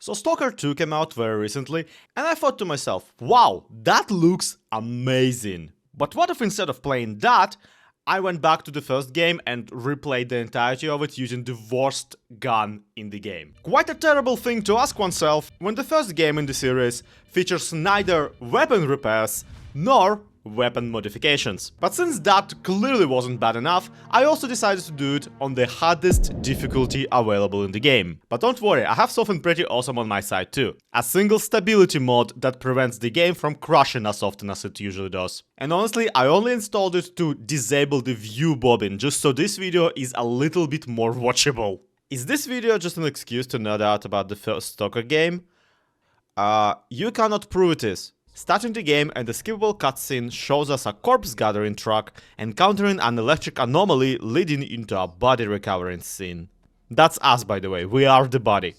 So Stalker 2 came out very recently, and I thought to myself, wow, that looks amazing. But what if instead of playing that, I went back to the first game and replayed the entirety of it using the worst gun in the game? Quite a terrible thing to ask oneself when the first game in the series features neither weapon repairs nor weapon modifications. But since that clearly wasn't bad enough, I also decided to do it on the hardest difficulty available in the game. But don't worry, I have something pretty awesome on my side too. A single stability mod that prevents the game from crashing as often as it usually does. And honestly, I only installed it to disable the view bobbing, just so this video is a little bit more watchable. Is this video just an excuse to nerd out about the first Stalker game? You cannot prove it is. Starting the game and the skippable cutscene shows us a corpse gathering truck encountering an electric anomaly leading into a body recovering scene. That's us, by the way, we are the body.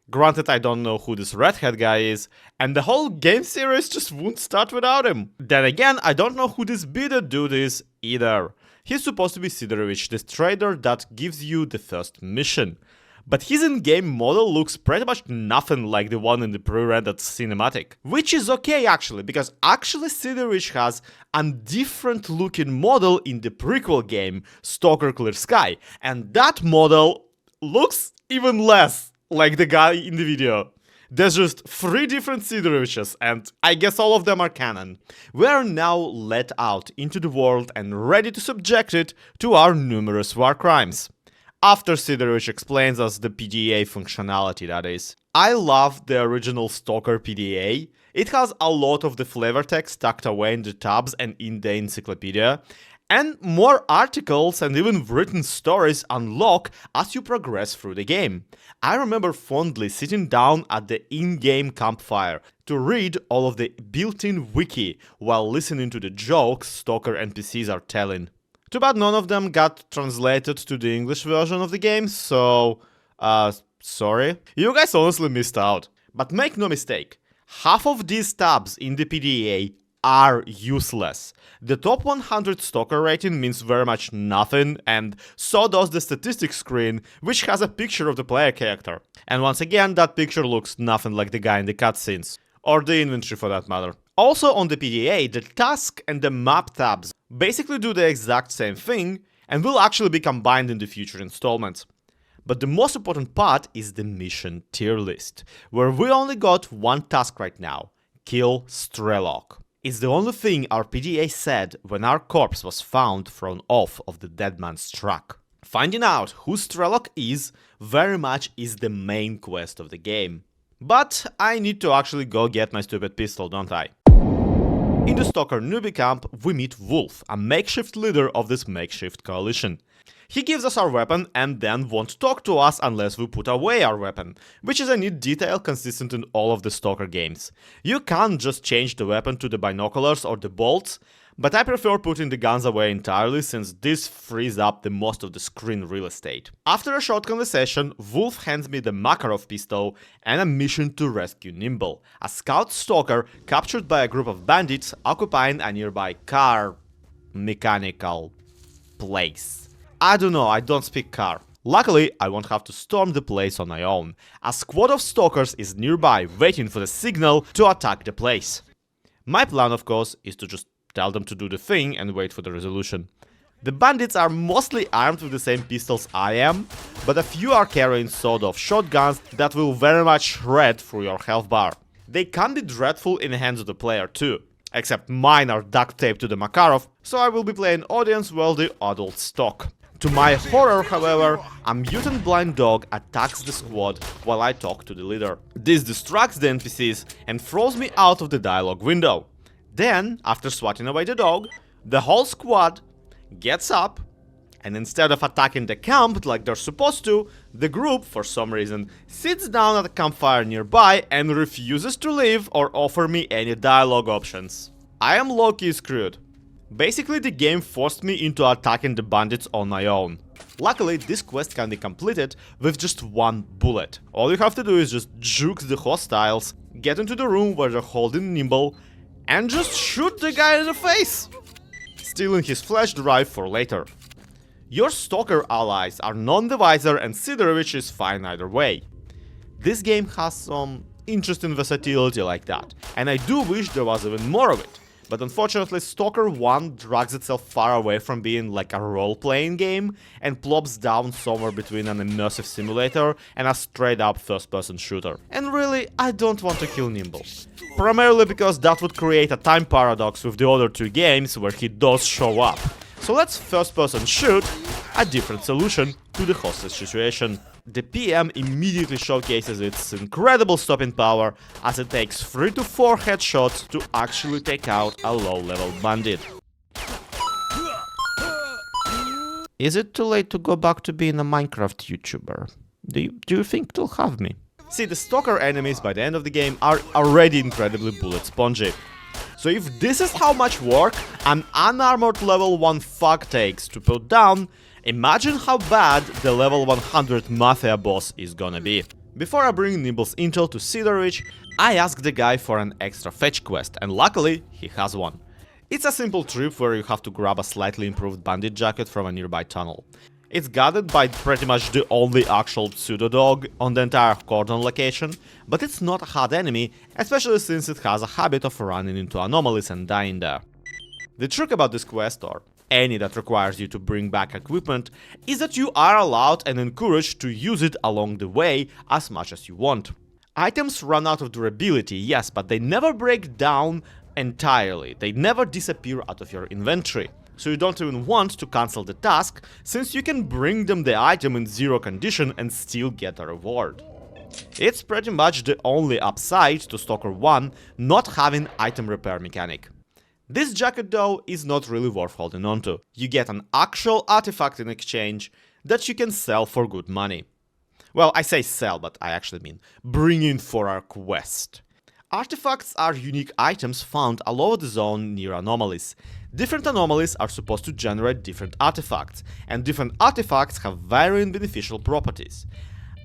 Granted, I don't know who this redhead guy is, and the whole game series just won't start without him. Then again, I don't know who this bearded dude is either. He's supposed to be Sidorovich, the trader that gives you the first mission. But his in-game model looks pretty much nothing like the one in the pre-rendered cinematic. Which is okay actually, because actually Sidorovich has a different looking model in the prequel game, Stalker Clear Sky, and that model looks even less like the guy in the video. There's just 3 different Sidoroviches, and I guess all of them are canon. We are now let out into the world and ready to subject it to our numerous war crimes. After Sidorovich explains us the PDA functionality, that is. I love the original Stalker PDA. It has a lot of the flavor text tucked away in the tabs and in the encyclopedia, and more articles and even written stories unlock as you progress through the game. I remember fondly sitting down at the in-game campfire to read all of the built-in wiki while listening to the jokes Stalker NPCs are telling. Too bad none of them got translated to the English version of the game, so, sorry. You guys honestly missed out. But make no mistake, half of these tabs in the PDA are useless. The top 100 Stalker rating means very much nothing, and so does the statistics screen, which has a picture of the player character. And once again, that picture looks nothing like the guy in the cutscenes, or the inventory for that matter. Also on the PDA, the task and the map tabs basically do the exact same thing and will actually be combined in the future installments. But the most important part is the mission tier list, where we only got one task right now: kill Strelok. It's the only thing our PDA said when our corpse was found thrown off of the dead man's truck. Finding out who Strelok is very much is the main quest of the game. But I need to actually go get my stupid pistol, don't I? In the Stalker newbie camp, we meet Wolf, a makeshift leader of this makeshift coalition. He gives us our weapon and then won't talk to us unless we put away our weapon, which is a neat detail consistent in all of the Stalker games. You can't just change the weapon to the binoculars or the bolts, but I prefer putting the guns away entirely since this frees up the most of the screen real estate. After a short conversation, Wolf hands me the Makarov pistol and a mission to rescue Nimble, a scout stalker captured by a group of bandits occupying a nearby car mechanical place. I don't know, I don't speak car. Luckily, I won't have to storm the place on my own. A squad of stalkers is nearby waiting for the signal to attack the place. My plan, of course, is to just tell them to do the thing and wait for the resolution. The bandits are mostly armed with the same pistols I am, but a few are carrying sawed-off shotguns that will very much shred through your health bar. They can be dreadful in the hands of the player too, except mine are duct taped to the Makarov, so I will be playing audience while the adults talk. To my horror, however, a mutant blind dog attacks the squad while I talk to the leader. This distracts the NPCs and throws me out of the dialogue window. Then, after swatting away the dog, the whole squad gets up, and instead of attacking the camp like they're supposed to, the group, for some reason, sits down at a campfire nearby and refuses to leave or offer me any dialogue options. I am low-key screwed. Basically, the game forced me into attacking the bandits on my own. Luckily, this quest can be completed with just one bullet. All you have to do is just juke the hostiles, get into the room where they're holding Nimble, and just shoot the guy in the face, stealing his flash drive for later. Your stalker allies are none the wiser and Sidorovich is fine either way. This game has some interesting versatility like that, and I do wish there was even more of it. But unfortunately, Stalker 1 drags itself far away from being like a role-playing game and plops down somewhere between an immersive simulator and a straight-up first-person shooter. And really, I don't want to kill Nimble. Primarily because that would create a time paradox with the other two games where he does show up. So let's first-person shoot a different solution to the hostage situation. The PM immediately showcases its incredible stopping power, as it takes 3 to 4 headshots to actually take out a low-level bandit. Is it too late to go back to being a Minecraft YouTuber? Do you think they'll have me? See, the Stalker enemies by the end of the game are already incredibly bullet spongy. So if this is how much work an unarmored level 1 thug takes to put down, imagine how bad the level 100 Mafia boss is gonna be. Before I bring Nimble's intel to Sidorovich, I asked the guy for an extra fetch quest, and luckily he has one. It's a simple trip where you have to grab a slightly improved bandit jacket from a nearby tunnel. It's guarded by pretty much the only actual Suda dog on the entire cordon location, but it's not a hard enemy, especially since it has a habit of running into anomalies and dying there. The trick about this quest, or any that requires you to bring back equipment, is that you are allowed and encouraged to use it along the way as much as you want. Items run out of durability, yes, but they never break down entirely, they never disappear out of your inventory. So you don't even want to cancel the task, since you can bring them the item in 0 condition and still get a reward. It's pretty much the only upside to Stalker 1 not having item repair mechanic. This jacket though is not really worth holding onto. You get an actual artifact in exchange that you can sell for good money. Well, I say sell, but I actually mean bring in for our quest. Artifacts are unique items found all over the zone near anomalies. Different anomalies are supposed to generate different artifacts, and different artifacts have varying beneficial properties.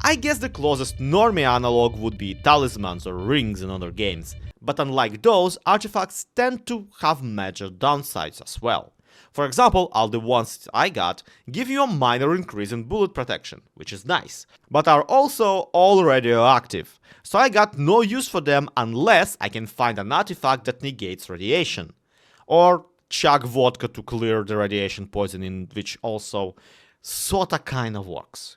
I guess the closest normie analog would be talismans or rings in other games, but unlike those, artifacts tend to have major downsides as well. For example, all the ones I got give you a minor increase in bullet protection, which is nice, but are also all radioactive, so I got no use for them unless I can find an artifact that negates radiation. Or chug vodka to clear the radiation poisoning, which also sorta kinda works.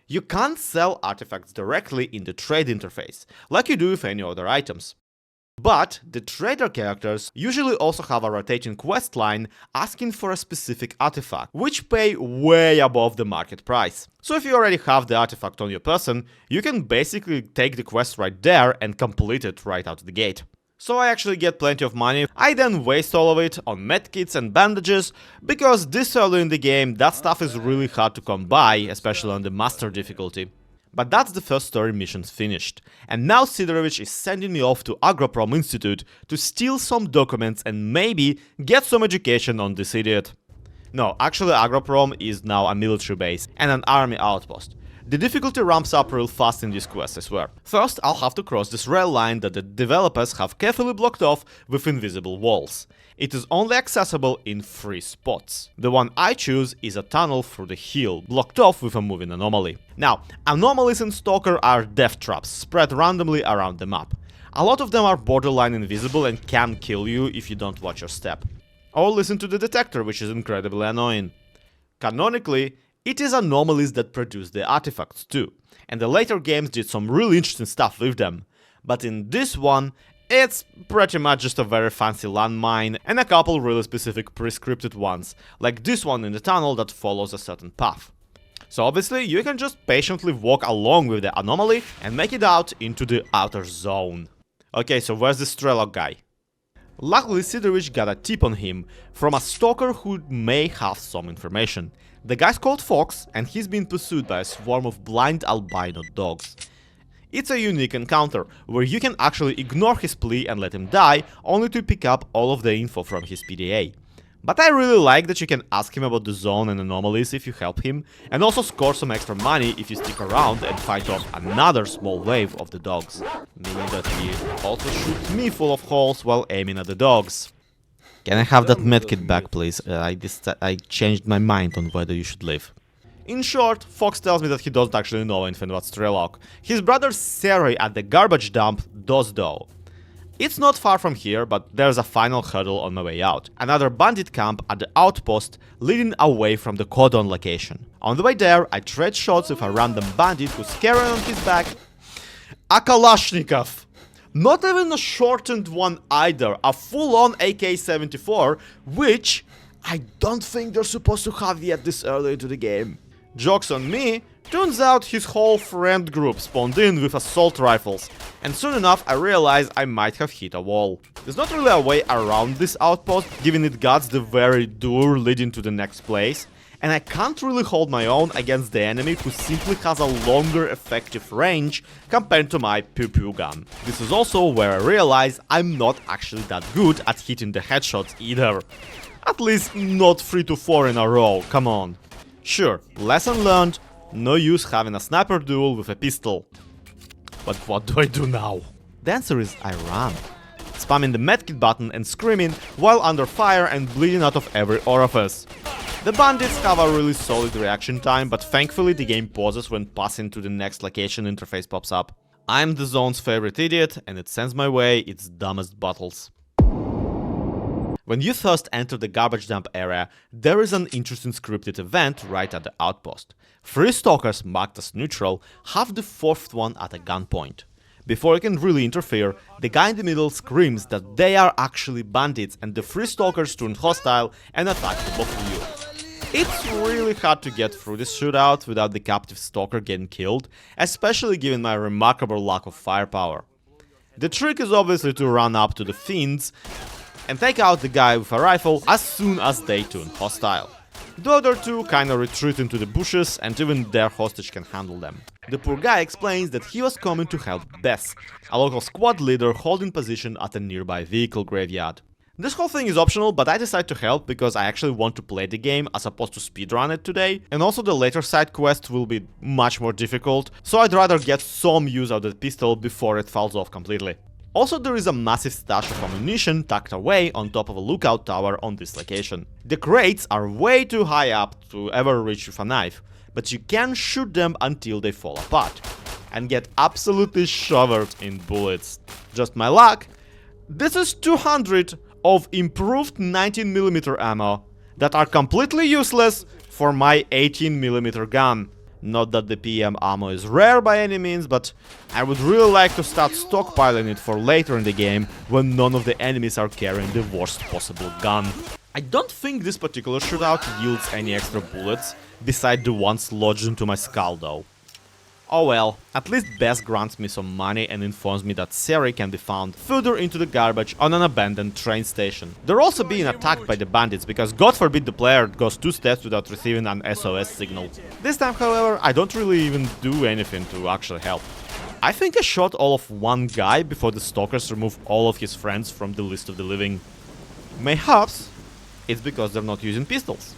You can't sell artifacts directly in the trade interface, like you do with any other items. But the trader characters usually also have a rotating quest line asking for a specific artifact, which pay way above the market price. So if you already have the artifact on your person, you can basically take the quest right there and complete it right out the gate. So I actually get plenty of money. I then waste all of it on medkits and bandages, because this early in the game that stuff is really hard to come by, especially on the master difficulty. But that's the first story missions finished, and now Sidorovich is sending me off to Agroprom Institute to steal some documents and maybe get some education on this idiot. No, actually Agroprom is now a military base and an army outpost. The difficulty ramps up real fast in this quest, I swear. First, I'll have to cross this rail line that the developers have carefully blocked off with invisible walls. It is only accessible in 3 spots. The one I choose is a tunnel through the hill, blocked off with a moving anomaly. Now, anomalies in Stalker are death traps spread randomly around the map. A lot of them are borderline invisible and can kill you if you don't watch your step. Or listen to the detector, which is incredibly annoying. Canonically, it is anomalies that produce the artifacts too, and the later games did some really interesting stuff with them. But in this one, it's pretty much just a very fancy landmine and a couple really specific pre-scripted ones, like this one in the tunnel that follows a certain path. So obviously you can just patiently walk along with the anomaly and make it out into the outer zone. Okay, so where's the Strelok guy? Luckily Sidorovich got a tip on him from a stalker who may have some information. The guy's called Fox, and he's being pursued by a swarm of blind albino dogs. It's a unique encounter, where you can actually ignore his plea and let him die, only to pick up all of the info from his PDA. But I really like that you can ask him about the zone and anomalies if you help him, and also score some extra money if you stick around and fight off another small wave of the dogs. Meaning that he also shoots me full of holes while aiming at the dogs. Can I have that medkit back, please? I changed my mind on whether you should live. In short, Fox tells me that he doesn't actually know anything about Strelok. His brother Seri at the garbage dump does though. It's not far from here, but there's a final hurdle on my way out. Another bandit camp at the outpost leading away from the cordon location. On the way there, I trade shots with a random bandit who's carrying on his back a Kalashnikov. Not even a shortened one either, a full-on AK-74, which I don't think they're supposed to have yet this early into the game. Joke's on me, turns out his whole friend group spawned in with assault rifles, and soon enough I realized I might have hit a wall. There's not really a way around this outpost, given it guards the very door leading to the next place, and I can't really hold my own against the enemy who simply has a longer effective range compared to my pew-pew gun. This is also where I realize I'm not actually that good at hitting the headshots either. At least not 3 to 4 in a row, come on. Sure, lesson learned, no use having a sniper duel with a pistol. But what do I do now? The answer is I run. Spamming the medkit button and screaming while under fire and bleeding out of every orifice. The bandits have a really solid reaction time, but thankfully the game pauses when passing to the next location interface pops up. I'm the zone's favorite idiot, and it sends my way its dumbest battles. When you first enter the garbage dump area, there is an interesting scripted event right at the outpost. 3 stalkers marked as neutral have the 4th one at a gunpoint. Before you can really interfere, the guy in the middle screams that they are actually bandits and the 3 stalkers turn hostile and attack the both of you. It's really hard to get through this shootout without the captive stalker getting killed, especially given my remarkable lack of firepower. The trick is obviously to run up to the fiends and take out the guy with a rifle as soon as they turn hostile. The other 2 kinda retreat into the bushes and even their hostage can handle them. The poor guy explains that he was coming to help Bess, a local squad leader holding position at a nearby vehicle graveyard. This whole thing is optional, but I decide to help because I actually want to play the game as opposed to speedrun it today, and also the later side quests will be much more difficult, so I'd rather get some use out of the pistol before it falls off completely. Also, there is a massive stash of ammunition tucked away on top of a lookout tower on this location. The crates are way too high up to ever reach with a knife, but you can shoot them until they fall apart, and get absolutely showered in bullets. Just my luck, this is 200 of improved 19mm ammo that are completely useless for my 18mm gun. Not that the PM ammo is rare by any means, but I would really like to start stockpiling it for later in the game when none of the enemies are carrying the worst possible gun. I don't think this particular shootout yields any extra bullets, beside the ones lodged into my skull though. Oh well, at least Bess grants me some money and informs me that Seri can be found further into the garbage on an abandoned train station. They're also being attacked by the bandits because God forbid the player goes 2 steps without receiving an SOS signal. This time, however, I don't really even do anything to actually help. I think I shot all of 1 guy before the stalkers remove all of his friends from the list of the living. Mayhaps it's because they're not using pistols.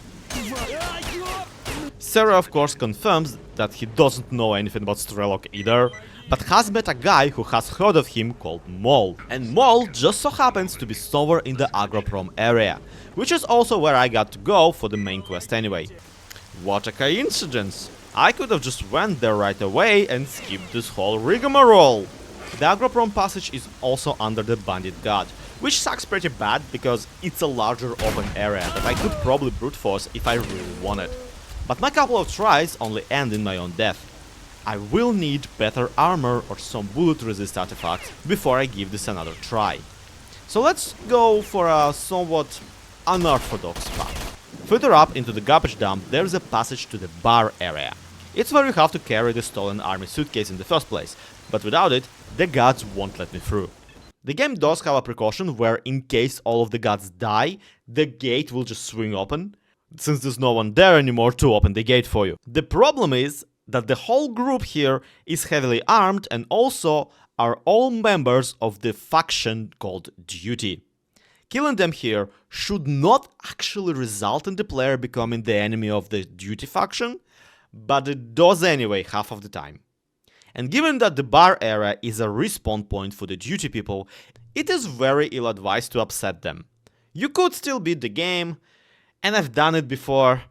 Sarah of course confirms that he doesn't know anything about Strelok either, but has met a guy who has heard of him called Mole. And Mole just so happens to be somewhere in the Agroprom area, which is also where I got to go for the main quest anyway. What a coincidence! I could have just went there right away and skipped this whole rigmarole. The Agroprom passage is also under the bandit guard, which sucks pretty bad because it's a larger open area that I could probably brute force if I really wanted. But my couple of tries only end in my own death. I will need better armor or some bullet resist artifacts before I give this another try. So let's go for a somewhat unorthodox path. Further up into the garbage dump there's a passage to the bar area. It's where you have to carry the stolen army suitcase in the first place, but without it, the guards won't let me through. The game does have a precaution where in case all of the guards die, the gate will just swing open, since there's no one there anymore to open the gate for you. The problem is that the whole group here is heavily armed and also are all members of the faction called Duty. Killing them here should not actually result in the player becoming the enemy of the Duty faction, but it does anyway half of the time. And given that the bar area is a respawn point for the Duty people, it is very ill-advised to upset them. You could still beat the game, and I've done it before.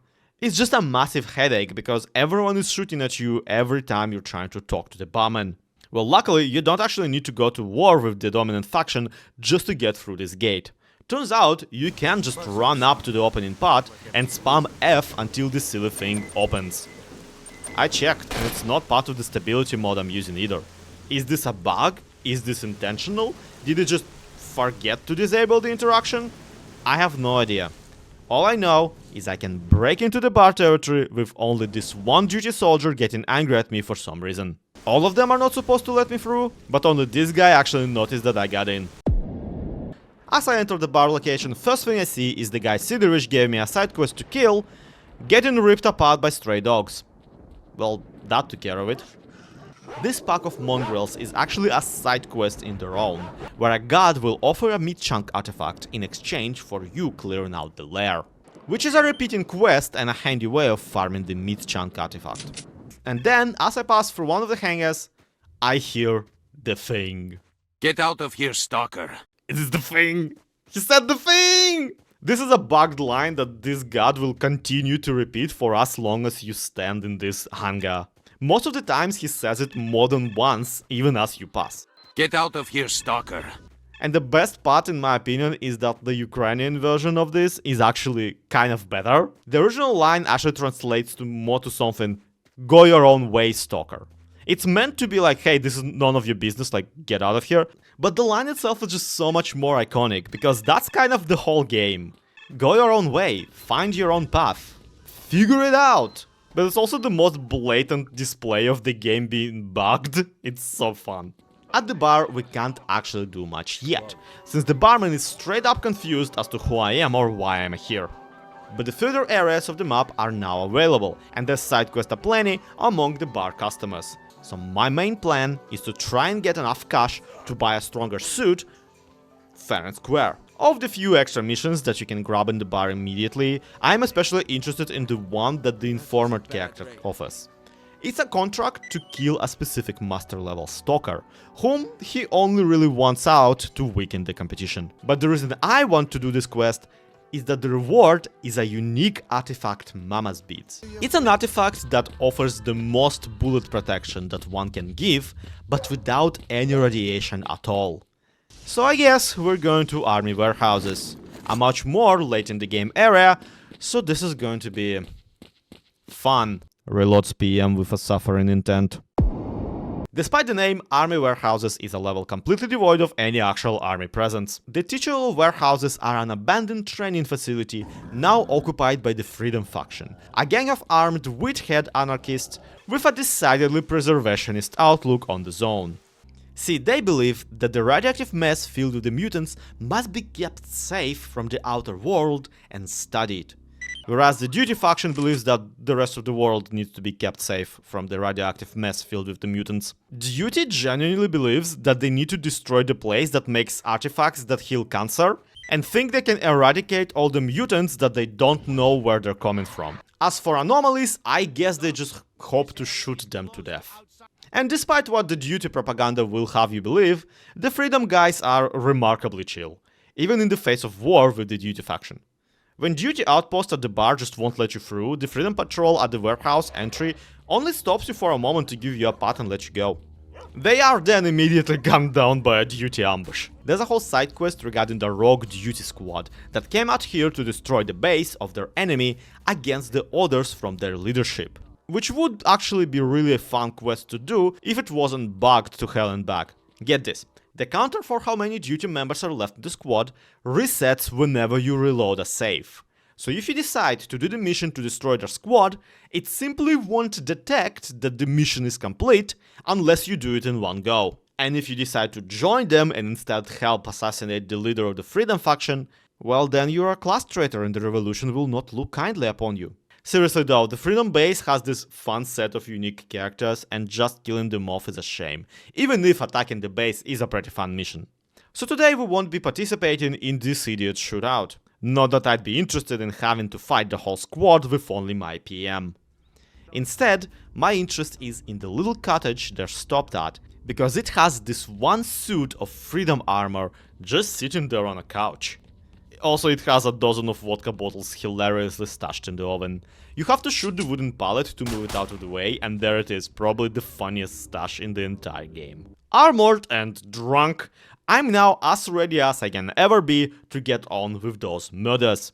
It's just a massive headache because everyone is shooting at you every time you're trying to talk to the barman. Well, luckily, you don't actually need to go to war with the dominant faction just to get through this gate. Turns out, you can just run up to the opening part and spam F until the silly thing opens. I checked, and it's not part of the stability mod I'm using either. Is this a bug? Is this intentional? Did it just forget to disable the interaction? I have no idea. All I know is I can break into the bar territory with only this one duty soldier getting angry at me for some reason. All of them are not supposed to let me through, but only this guy actually noticed that I got in. As I enter the bar location, first thing I see is the guy Sidorich gave me a side quest to kill, getting ripped apart by stray dogs. Well, that took care of it. This pack of mongrels is actually a side quest in their own, where a god will offer a meat chunk artifact in exchange for you clearing out the lair. Which is a repeating quest and a handy way of farming the meat chunk artifact. And then, as I pass through one of the hangars, I hear the thing. Get out of here, Stalker. It is the thing! He said the thing! This is a bugged line that this god will continue to repeat for as long as you stand in this hangar. Most of the times he says it more than once, even as you pass. Get out of here, Stalker. And the best part, in my opinion, is that the Ukrainian version of this is actually kind of better. The original line actually translates to more to something, go your own way, Stalker. It's meant to be like, hey, this is none of your business, like, get out of here. But the line itself is just so much more iconic, because that's kind of the whole game. Go your own way, find your own path, figure it out. But it's also the most blatant display of the game being bugged. It's so fun. At the bar, we can't actually do much yet, since the barman is straight up confused as to who I am or why I'm here. But the further areas of the map are now available, and there's side quests aplenty among the bar customers. So my main plan is to try and get enough cash to buy a stronger suit, fair and square. Of the few extra missions that you can grab in the bar immediately, I'm especially interested in the one that the Informer character offers. It's a contract to kill a specific master level stalker, whom he only really wants out to weaken the competition. But the reason I want to do this quest is that the reward is a unique artifact, Mama's Beads. It's an artifact that offers the most bullet protection that one can give, but without any radiation at all. So I guess we're going to army warehouses, a much more late in the game area, so this is going to be fun. Reloads PM with a suffering intent. Despite the name, Army Warehouses is a level completely devoid of any actual army presence. The titular warehouses are an abandoned training facility now occupied by the Freedom Faction, a gang of armed wheathead anarchists with a decidedly preservationist outlook on the zone. See, they believe that the radioactive mess filled with the mutants must be kept safe from the outer world and studied. Whereas the Duty faction believes that the rest of the world needs to be kept safe from the radioactive mess filled with the mutants. Duty genuinely believes that they need to destroy the place that makes artifacts that heal cancer, and think they can eradicate all the mutants that they don't know where they're coming from. As for anomalies, I guess they just hope to shoot them to death. And despite what the Duty propaganda will have you believe, the Freedom guys are remarkably chill, even in the face of war with the Duty faction. When Duty outpost at the bar just won't let you through, the Freedom Patrol at the warehouse entry only stops you for a moment to give you a pat and let you go. They are then immediately gunned down by a Duty ambush. There's a whole side quest regarding the rogue Duty squad that came out here to destroy the base of their enemy against the orders from their leadership. Which would actually be really a fun quest to do if it wasn't bugged to hell and back. Get this. The counter for how many Duty members are left in the squad resets whenever you reload a save. So if you decide to do the mission to destroy their squad, it simply won't detect that the mission is complete unless you do it in one go. And if you decide to join them and instead help assassinate the leader of the Freedom faction, well then you're a class traitor and the revolution will not look kindly upon you. Seriously though, the Freedom base has this fun set of unique characters and just killing them off is a shame, even if attacking the base is a pretty fun mission. So today we won't be participating in this idiot shootout. Not that I'd be interested in having to fight the whole squad with only my PM. Instead, my interest is in the little cottage they're stopped at, because it has this one suit of Freedom armor just sitting there on a couch. Also, it has a dozen of vodka bottles hilariously stashed in the oven. You have to shoot the wooden pallet to move it out of the way, and there it is, probably the funniest stash in the entire game. Armored and drunk, I'm now as ready as I can ever be to get on with those murders.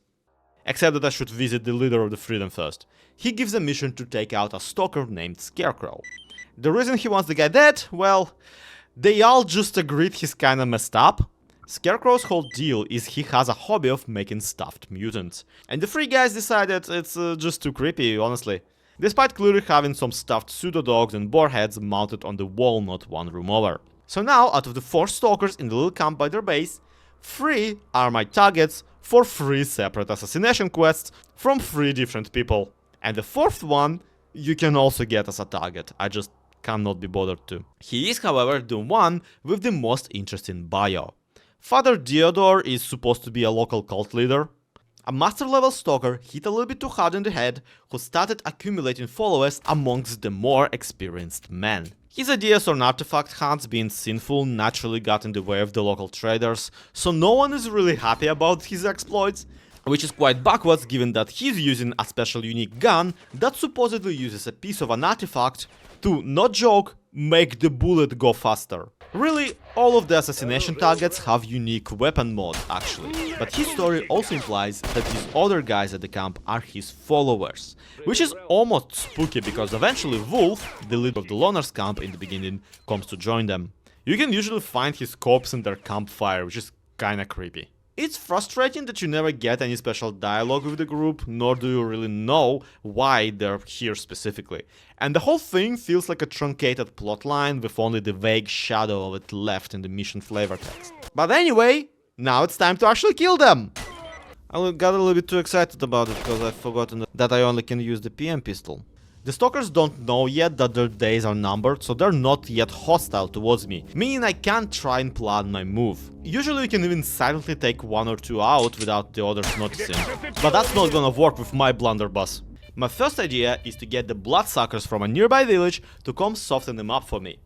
Except that I should visit the leader of the Freedom first. He gives a mission to take out a stalker named Scarecrow. The reason he wants the guy dead? Well, they all just agreed he's kinda messed up. Scarecrow's whole deal is he has a hobby of making stuffed mutants. And the three guys decided it's just too creepy, honestly. Despite clearly having some stuffed Suda dogs and boar heads mounted on the wall not one room over. So now, out of the 4 stalkers in the little camp by their base, 3 are my targets for 3 separate assassination quests from 3 different people. And the 4th one, you can also get as a target, I just cannot be bothered to. He is, however, the one with the most interesting bio. Father Theodore is supposed to be a local cult leader. A master level stalker hit a little bit too hard in the head, who started accumulating followers amongst the more experienced men. His ideas on artifact hunts being sinful naturally got in the way of the local traders, so no one is really happy about his exploits, which is quite backwards given that he's using a special unique gun that supposedly uses a piece of an artifact to, not joke, make the bullet go faster. Really, all of the assassination targets have unique weapon mode, actually, but his story also implies that these other guys at the camp are his followers, which is almost spooky because eventually Wolf, the leader of the loners camp in the beginning, comes to join them. You can usually find his corpse in their campfire, which is kinda creepy. It's frustrating that you never get any special dialogue with the group, nor do you really know why they're here specifically. And the whole thing feels like a truncated plotline with only the vague shadow of it left in the mission flavor text. But anyway, now it's time to actually kill them! I got a little bit too excited about it because I've forgotten that I only can use the PM pistol. The stalkers don't know yet that their days are numbered, so they're not yet hostile towards me, meaning I can't try and plan my move. Usually you can even silently take 1 or 2 out without the others noticing, but that's not gonna work with my blunderbuss. My first idea is to get the bloodsuckers from a nearby village to come soften them up for me.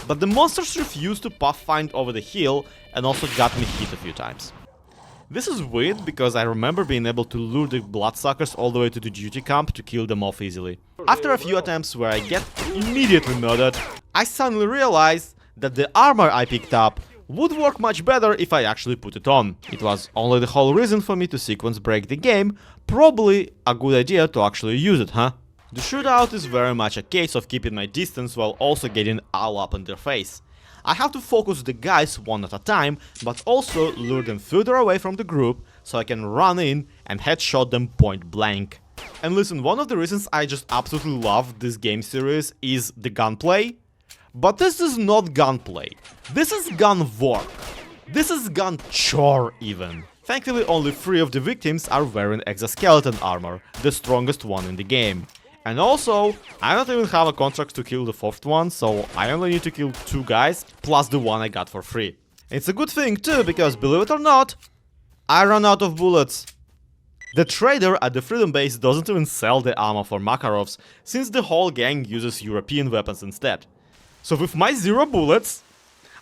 But the monsters refuse to pathfind over the hill and also got me hit a few times. This is weird because I remember being able to lure the bloodsuckers all the way to the duty camp to kill them off easily. After a few attempts where I get immediately murdered, I suddenly realized that the armor I picked up would work much better if I actually put it on. It was only the whole reason for me to sequence break the game, probably a good idea to actually use it, huh? The shootout is very much a case of keeping my distance while also getting all up in their face. I have to focus the guys one at a time, but also lure them further away from the group so I can run in and headshot them point blank. And listen, one of the reasons I just absolutely love this game series is the gunplay. But this is not gunplay. This is gun work. This is gun chore even. Thankfully, only 3 of the victims are wearing exoskeleton armor, the strongest one in the game. And also, I don't even have a contract to kill the 4th one, so I only need to kill 2 guys, plus the one I got for free. It's a good thing too, because believe it or not, I ran out of bullets. The trader at the Freedom Base doesn't even sell the ammo for Makarovs, since the whole gang uses European weapons instead. So with my 0 bullets,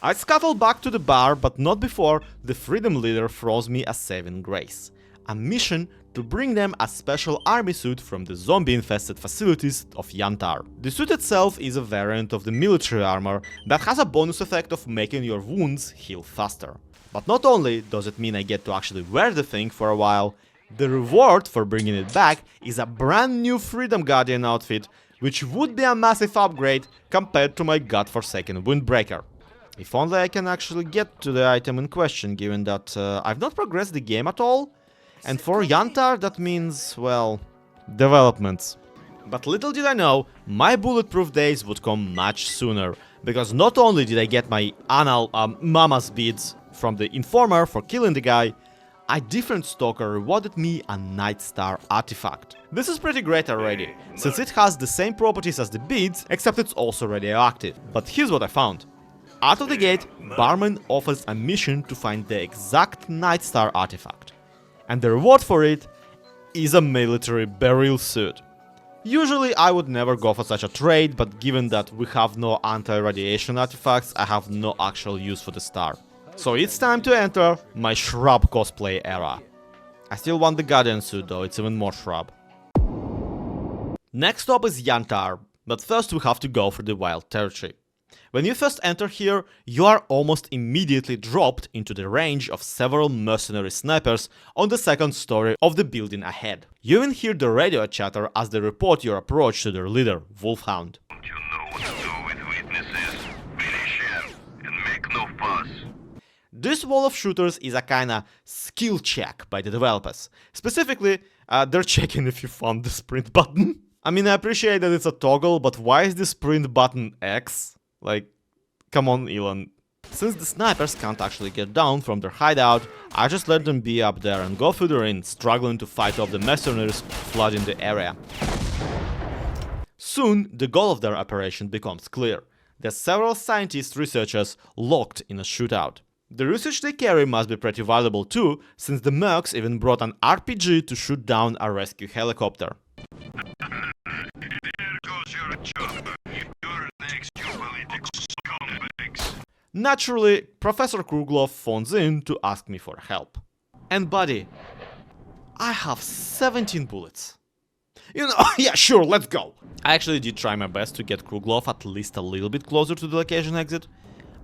I scuttle back to the bar, but not before the Freedom leader throws me a saving grace. A mission to bring them a special army suit from the zombie-infested facilities of Yantar. The suit itself is a variant of the military armor that has a bonus effect of making your wounds heal faster. But not only does it mean I get to actually wear the thing for a while, the reward for bringing it back is a brand new Freedom Guardian outfit, which would be a massive upgrade compared to my godforsaken windbreaker. If only I can actually get to the item in question, given that I've not progressed the game at all. And for Yantar, that means, well, developments. But little did I know, my bulletproof days would come much sooner, because not only did I get my anal mama's beads from the informer for killing the guy, a different stalker rewarded me a Night Star artifact. This is pretty great already, since it has the same properties as the beads, except it's also radioactive. But here's what I found. Out of the gate, Barman offers a mission to find the exact Night Star artifact. And the reward for it is a military burial suit. Usually I would never go for such a trade, but given that we have no anti-radiation artifacts, I have no actual use for the star. So it's time to enter my shrub cosplay era. I still want the Guardian suit though, it's even more shrub. Next stop is Yantar, but first we have to go through the wild territory. When you first enter here, you are almost immediately dropped into the range of several mercenary snipers on the second story of the building ahead. You even hear the radio chatter as they report your approach to their leader, Wolfhound. Don't you know what to do with witnesses? Finish him and make no fuss. This wall of shooters is a kinda skill check by the developers. Specifically, they're checking if you found the sprint button. I mean, I appreciate that it's a toggle, but why is the sprint button X? Like, come on, Elon. Since the snipers can't actually get down from their hideout, I just let them be up there and go further in, struggling to fight off the mercenaries flooding the area. Soon, the goal of their operation becomes clear. There's several scientists researchers locked in a shootout. The research they carry must be pretty valuable too, since the mercs even brought an RPG to shoot down a rescue helicopter. There goes your job. You're next, you political scumbags. Naturally, Professor Kruglov phones in to ask me for help. And buddy, I have 17 bullets. You know, yeah, sure, let's go. I actually did try my best to get Kruglov at least a little bit closer to the location exit.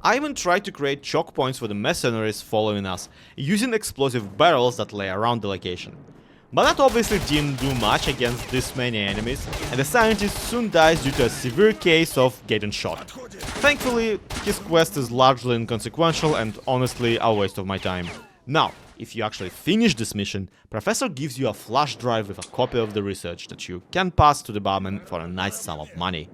I even tried to create choke points for the mercenaries following us, using explosive barrels that lay around the location. But that obviously didn't do much against this many enemies, and the scientist soon dies due to a severe case of getting shot. Thankfully, his quest is largely inconsequential and honestly a waste of my time. Now, if you actually finish this mission, Professor gives you a flash drive with a copy of the research that you can pass to the barman for a nice sum of money.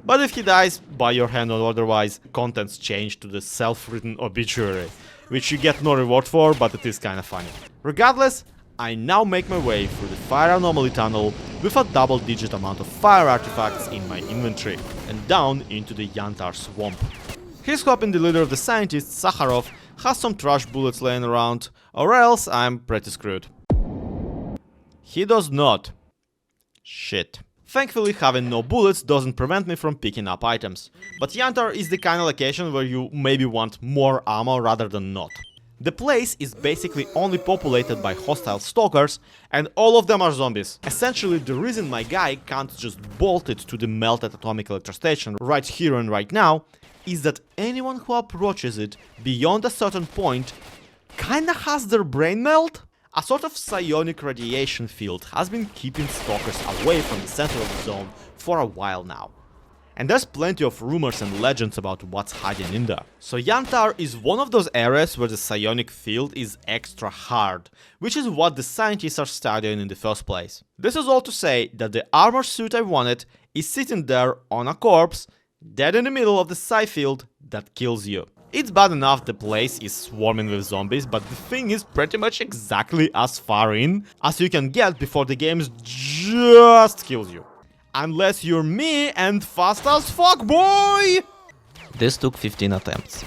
But if he dies, by your hand or otherwise, contents change to the self-written obituary, which you get no reward for, but it is kinda funny. Regardless, I now make my way through the fire anomaly tunnel with a double-digit amount of fire artifacts in my inventory, and down into the Yantar swamp. Here's hoping the leader of the scientists, Sakharov, has some trash bullets laying around, or else I'm pretty screwed. He does not. Shit. Thankfully, having no bullets doesn't prevent me from picking up items, but Yantar is the kind of location where you maybe want more ammo rather than not. The place is basically only populated by hostile stalkers, and all of them are zombies. Essentially, the reason my guy can't just bolt it to the melted atomic electrostation right here and right now is that anyone who approaches it beyond a certain point kinda has their brain melt. A sort of psionic radiation field has been keeping stalkers away from the center of the zone for a while now. And there's plenty of rumors and legends about what's hiding in there. So Yantar is one of those areas where the psionic field is extra hard, which is what the scientists are studying in the first place. This is all to say that the armor suit I wanted is sitting there on a corpse, dead in the middle of the psi field that kills you. It's bad enough the place is swarming with zombies, but the thing is pretty much exactly as far in as you can get before the game just kills you. Unless you're me and fast as fuck, boy! This took 15 attempts.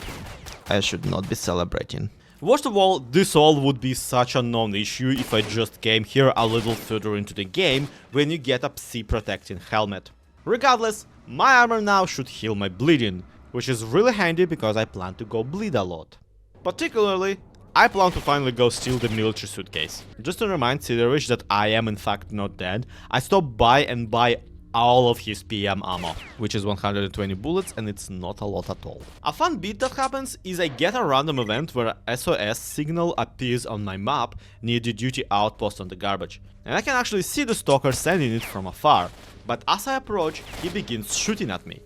I should not be celebrating. Worst of all, this all would be such a non-issue if I just came here a little further into the game when you get a psi protecting helmet. Regardless, my armor now should heal my bleeding, which is really handy because I plan to go bleed a lot. Particularly, I plan to finally go steal the military suitcase. Just to remind Siderich that I am in fact not dead, I stopped by and buy all of his PM ammo, which is 120 bullets, and it's not a lot at all. A fun bit that happens is I get a random event where a SOS signal appears on my map near the duty outpost on the garbage, and I can actually see the stalker sending it from afar, but as I approach, he begins shooting at me.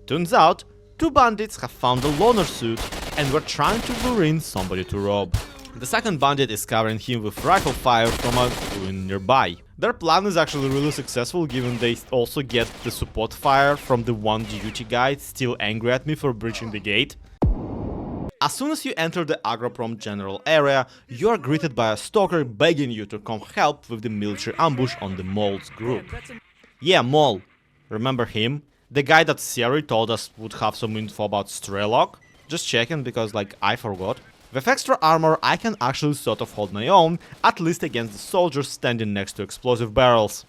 Turns out, two bandits have found a loner suit and were trying to lure in somebody to rob. The second bandit is covering him with rifle fire from a ruin nearby. Their plan is actually really successful, given they also get the support fire from the one duty guy still angry at me for breaching the gate. As soon as you enter the Agroprom general area, you are greeted by a stalker begging you to come help with the military ambush on the Mole's group. Yeah, Mole. Remember him? The guy that Siri told us would have some info about Strelok? Just checking because, like, I forgot. With extra armor, I can actually sort of hold my own, at least against the soldiers standing next to explosive barrels.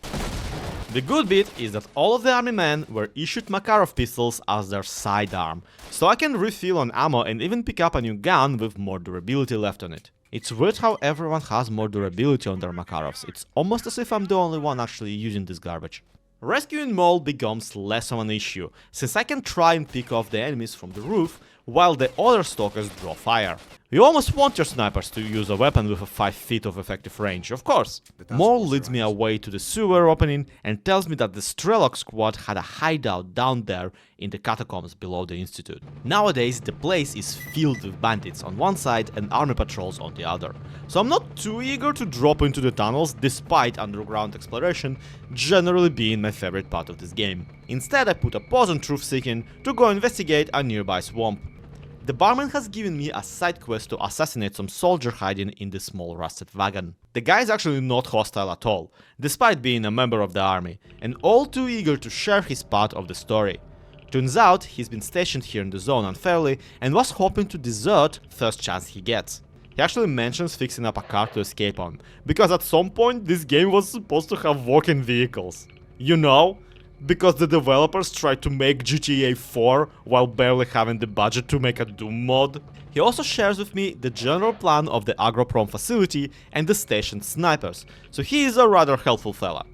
The good bit is that all of the army men were issued Makarov pistols as their sidearm, so I can refill on ammo and even pick up a new gun with more durability left on it. It's weird how everyone has more durability on their Makarovs, it's almost as if I'm the only one actually using this garbage. Rescuing Mole becomes less of an issue, since I can try and pick off the enemies from the roof, while the other stalkers draw fire. You almost want your snipers to use a weapon with a 5 feet of effective range, of course. Mole leads me away to the sewer opening and tells me that the Strelok squad had a hideout down there in the catacombs below the institute. Nowadays the place is filled with bandits on one side and army patrols on the other, so I'm not too eager to drop into the tunnels despite underground exploration generally being my favorite part of this game. Instead I put a pause on truth seeking to go investigate a nearby swamp. The barman has given me a side quest to assassinate some soldier hiding in the small rusted wagon. The guy is actually not hostile at all, despite being a member of the army, and all too eager to share his part of the story. Turns out he's been stationed here in the zone unfairly and was hoping to desert first chance he gets. He actually mentions fixing up a car to escape on, because at some point this game was supposed to have walking vehicles. You know? Because the developers tried to make GTA 4 while barely having the budget to make a Doom mod. He also shares with me the general plan of the Agroprom facility and the stationed snipers, so he is a rather helpful fella.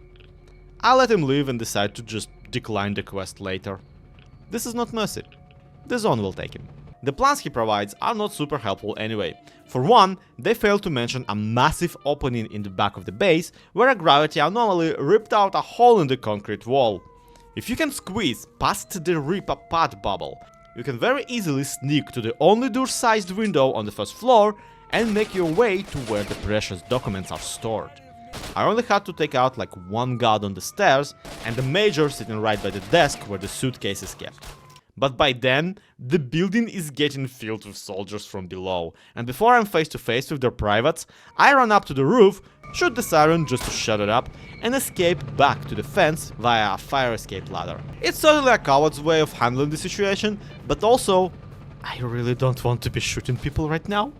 I let him leave and decide to just decline the quest later. This is not mercy. The zone will take him. The plans he provides are not super helpful anyway. For one, they fail to mention a massive opening in the back of the base where a gravity anomaly ripped out a hole in the concrete wall. If you can squeeze past the rip-apart bubble, you can very easily sneak to the only door-sized window on the first floor and make your way to where the precious documents are stored. I only had to take out like one guard on the stairs and the major sitting right by the desk where the suitcase is kept. But by then, the building is getting filled with soldiers from below, and before I'm face to face with their privates, I run up to the roof, shoot the siren just to shut it up, and escape back to the fence via a fire escape ladder. It's certainly a coward's way of handling the situation, but also, I really don't want to be shooting people right now.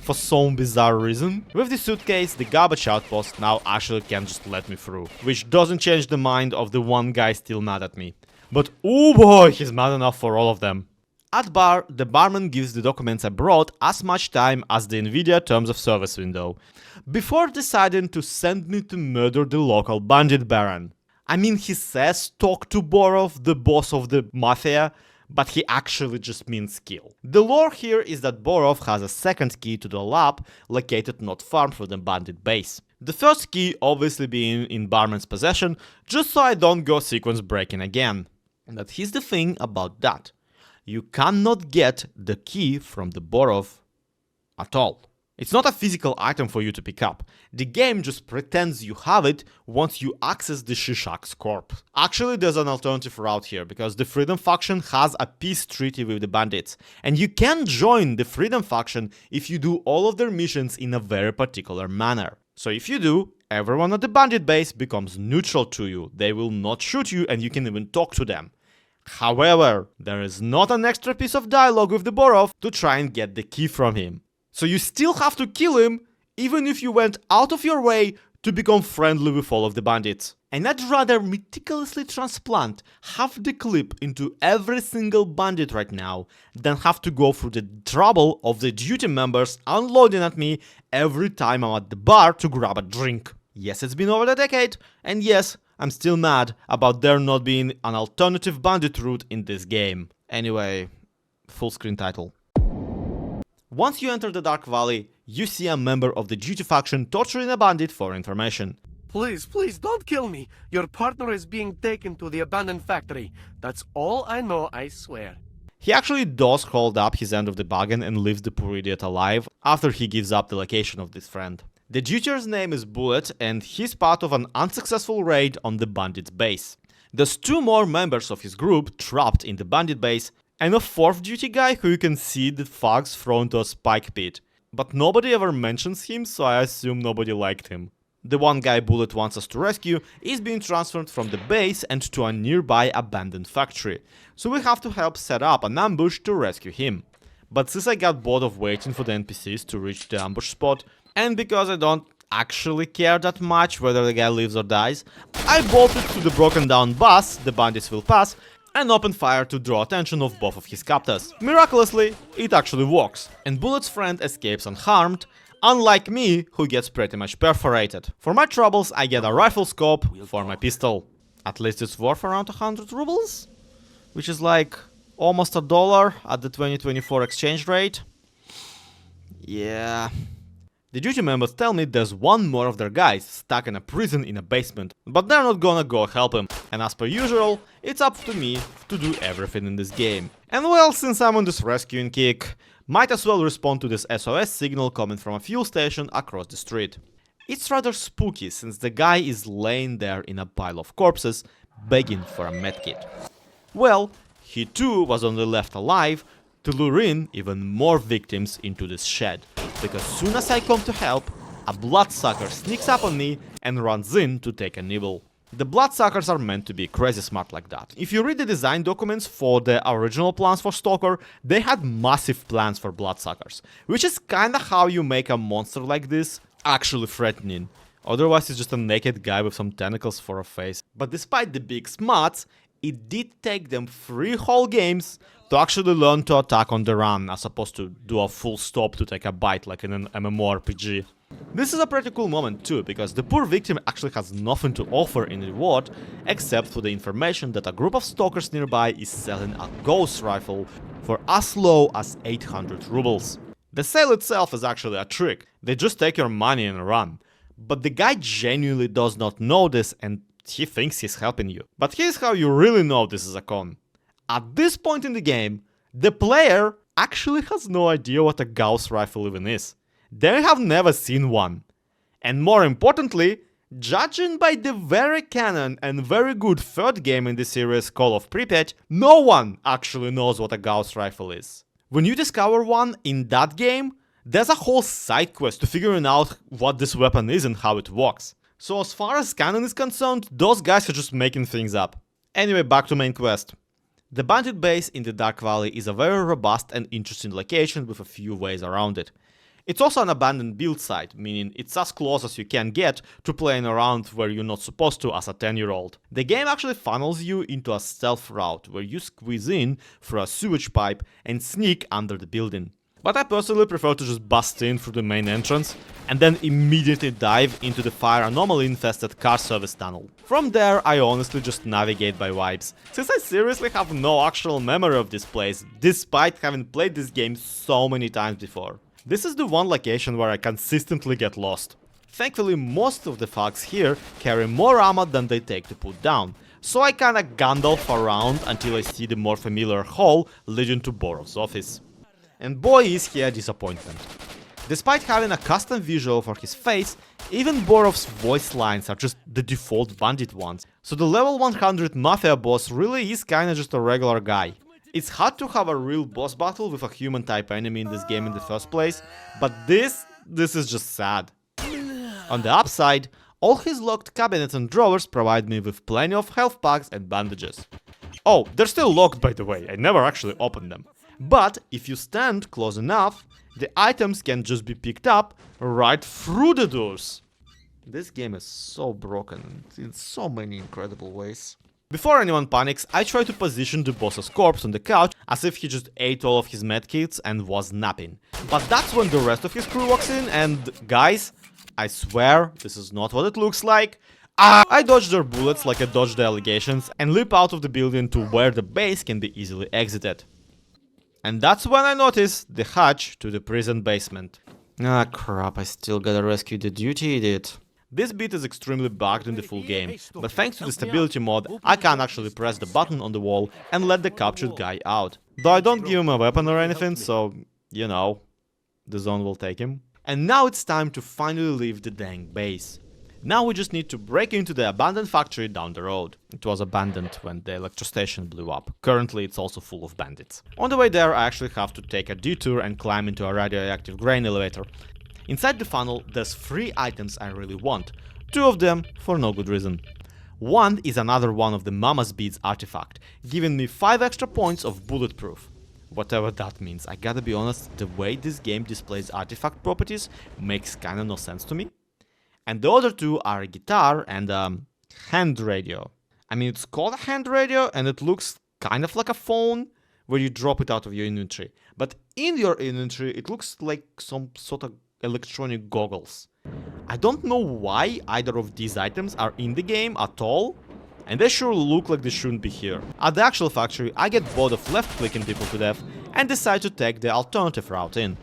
For some bizarre reason. With the suitcase, the garbage outpost now actually can just let me through, which doesn't change the mind of the one guy still mad at me. But oh boy, he's mad enough for all of them. At bar, the barman gives the documents I brought as much time as the Nvidia terms of service window, before deciding to send me to murder the local bandit baron. I mean, he says talk to Borov, the boss of the mafia, but he actually just means kill. The lore here is that Borov has a second key to the lab located not far from the bandit base. The first key obviously being in barman's possession, just so I don't go sequence breaking again. But here's the thing about that. You cannot get the key from the Borov at all. It's not a physical item for you to pick up. The game just pretends you have it once you access the Shishak's corp. Actually, there's an alternative route here, because the Freedom faction has a peace treaty with the bandits, and you can join the Freedom faction if you do all of their missions in a very particular manner. So if you do, everyone at the bandit base becomes neutral to you, they will not shoot you and you can even talk to them. However, there is not an extra piece of dialogue with the Borov to try and get the key from him. So you still have to kill him, even if you went out of your way to become friendly with all of the bandits. And I'd rather meticulously transplant half the clip into every single bandit right now than have to go through the trouble of the duty members unloading at me every time I'm at the bar to grab a drink. Yes, it's been over a decade, and yes, I'm still mad about there not being an alternative bandit route in this game. Anyway, full screen title. Once you enter the Dark Valley, you see a member of the duty faction torturing a bandit for information. Please, please, don't kill me. Your partner is being taken to the abandoned factory. That's all I know, I swear. He actually does hold up his end of the bargain and leaves the poor idiot alive after he gives up the location of this friend. The duty's name is Bullet and he's part of an unsuccessful raid on the bandit's base. There's two more members of his group trapped in the bandit base and a fourth duty guy who you can see the thugs thrown to a spike pit. But nobody ever mentions him, so I assume nobody liked him. The one guy Bullet wants us to rescue is being transferred from the base and to a nearby abandoned factory, so we have to help set up an ambush to rescue him. But since I got bored of waiting for the NPCs to reach the ambush spot, and because I don't actually care that much whether the guy lives or dies, I bolted to the broken down bus the bandits will pass and opened fire to draw attention of both of his captors. Miraculously, it actually works, and Bullet's friend escapes unharmed, unlike me, who gets pretty much perforated. For my troubles, I get a rifle scope for my pistol. At least it's worth around 100 rubles, which is like almost $1 at the 2024 exchange rate. Yeah. The duty members tell me there's one more of their guys stuck in a prison in a basement, but they're not gonna go help him. And as per usual, it's up to me to do everything in this game. And well, since I'm on this rescuing kick, might as well respond to this SOS signal coming from a fuel station across the street. It's rather spooky since the guy is laying there in a pile of corpses, begging for a medkit. Well, he too was only left alive to lure in even more victims into this shed, because soon as I come to help, a bloodsucker sneaks up on me and runs in to take a nibble. The bloodsuckers are meant to be crazy smart like that. If you read the design documents for the original plans for Stalker, they had massive plans for bloodsuckers, which is kinda how you make a monster like this actually threatening. Otherwise it's just a naked guy with some tentacles for a face. But despite the big smarts, it did take them 3 whole games to actually learn to attack on the run, as opposed to do a full stop to take a bite like in an MMORPG. This is a pretty cool moment too, because the poor victim actually has nothing to offer in reward, except for the information that a group of stalkers nearby is selling a ghost rifle for as low as 800 rubles. The sale itself is actually a trick, they just take your money and run. But the guy genuinely does not know this and he thinks he's helping you. But here's how you really know this is a con. At this point in the game, the player actually has no idea what a Gauss rifle even is. They have never seen one. And more importantly, judging by the very canon and very good third game in the series, Call of Pripyat, no one actually knows what a Gauss rifle is. When you discover one in that game, there's a whole side quest to figuring out what this weapon is and how it works. So as far as canon is concerned, those guys are just making things up. Anyway, back to main quest. The bandit base in the Dark Valley is a very robust and interesting location with a few ways around it. It's also an abandoned build site, meaning it's as close as you can get to playing around where you're not supposed to as a 10-year-old. The game actually funnels you into a stealth route where you squeeze in through a sewage pipe and sneak under the building. But I personally prefer to just bust in through the main entrance and then immediately dive into the fire anomaly infested car service tunnel. From there I honestly just navigate by vibes, since I seriously have no actual memory of this place, despite having played this game so many times before. This is the one location where I consistently get lost. Thankfully most of the thugs here carry more ammo than they take to put down, so I kinda Gandalf around until I see the more familiar hall leading to Borov's office. And boy is he a disappointment. Despite having a custom visual for his face, even Borov's voice lines are just the default bandit ones, so the level 100 mafia boss really is kinda just a regular guy. It's hard to have a real boss battle with a human type enemy in this game in the first place, but this is just sad. On the upside, all his locked cabinets and drawers provide me with plenty of health packs and bandages. Oh, they're still locked by the way, I never actually opened them. But if you stand close enough, the items can just be picked up right through the doors. This game is so broken in so many incredible ways. Before anyone panics, I try to position the boss's corpse on the couch as if he just ate all of his medkits and was napping. But that's when the rest of his crew walks in and, guys, I swear this is not what it looks like. I dodge their bullets like I dodge the allegations and leap out of the building to where the base can be easily exited. And that's when I notice the hatch to the prison basement. Ah crap, I still gotta rescue the duty idiot. This bit is extremely bugged in the full game, but thanks to the stability mod, I can actually press the button on the wall and let the captured guy out. Though I don't give him a weapon or anything, so, you know, the zone will take him. And now it's time to finally leave the dang base. Now we just need to break into the abandoned factory down the road. It was abandoned when the electrostation blew up. Currently it's also full of bandits. On the way there I actually have to take a detour and climb into a radioactive grain elevator. Inside the funnel there's 3 items I really want, 2 of them for no good reason. One is another one of the Mama's Beads artifact, giving me 5 extra points of bulletproof. Whatever that means, I gotta be honest, the way this game displays artifact properties makes kinda no sense to me. And the other two are a guitar and a hand radio. I mean, it's called a hand radio and it looks kind of like a phone where you drop it out of your inventory. But in your inventory, it looks like some sort of electronic goggles. I don't know why either of these items are in the game at all, and they sure look like they shouldn't be here. At the actual factory, I get bored of left-clicking people to death and decide to take the alternative route in.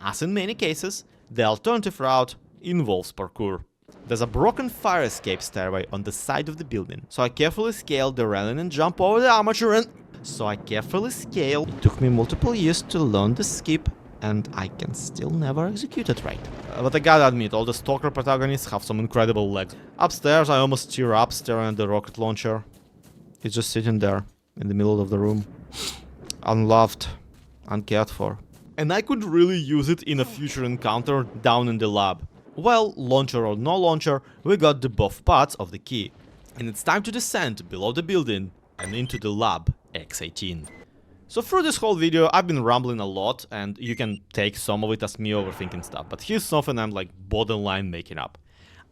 As in many cases, the alternative route involves parkour. There's a broken fire escape stairway on the side of the building, so I carefully scale the railing and jump over the armature and... It took me multiple years to learn the skip, and I can still never execute it right. But I gotta admit, all the Stalker protagonists have some incredible legs. Upstairs, I almost tear up staring at the rocket launcher. It's just sitting there, in the middle of the room. Unloved, uncared for. And I could really use it in a future encounter down in the lab. Well, launcher or no launcher, we got the both parts of the key. And it's time to descend below the building and into the lab X18. So through this whole video, I've been rambling a lot, and you can take some of it as me overthinking stuff, but here's something I'm like borderline making up.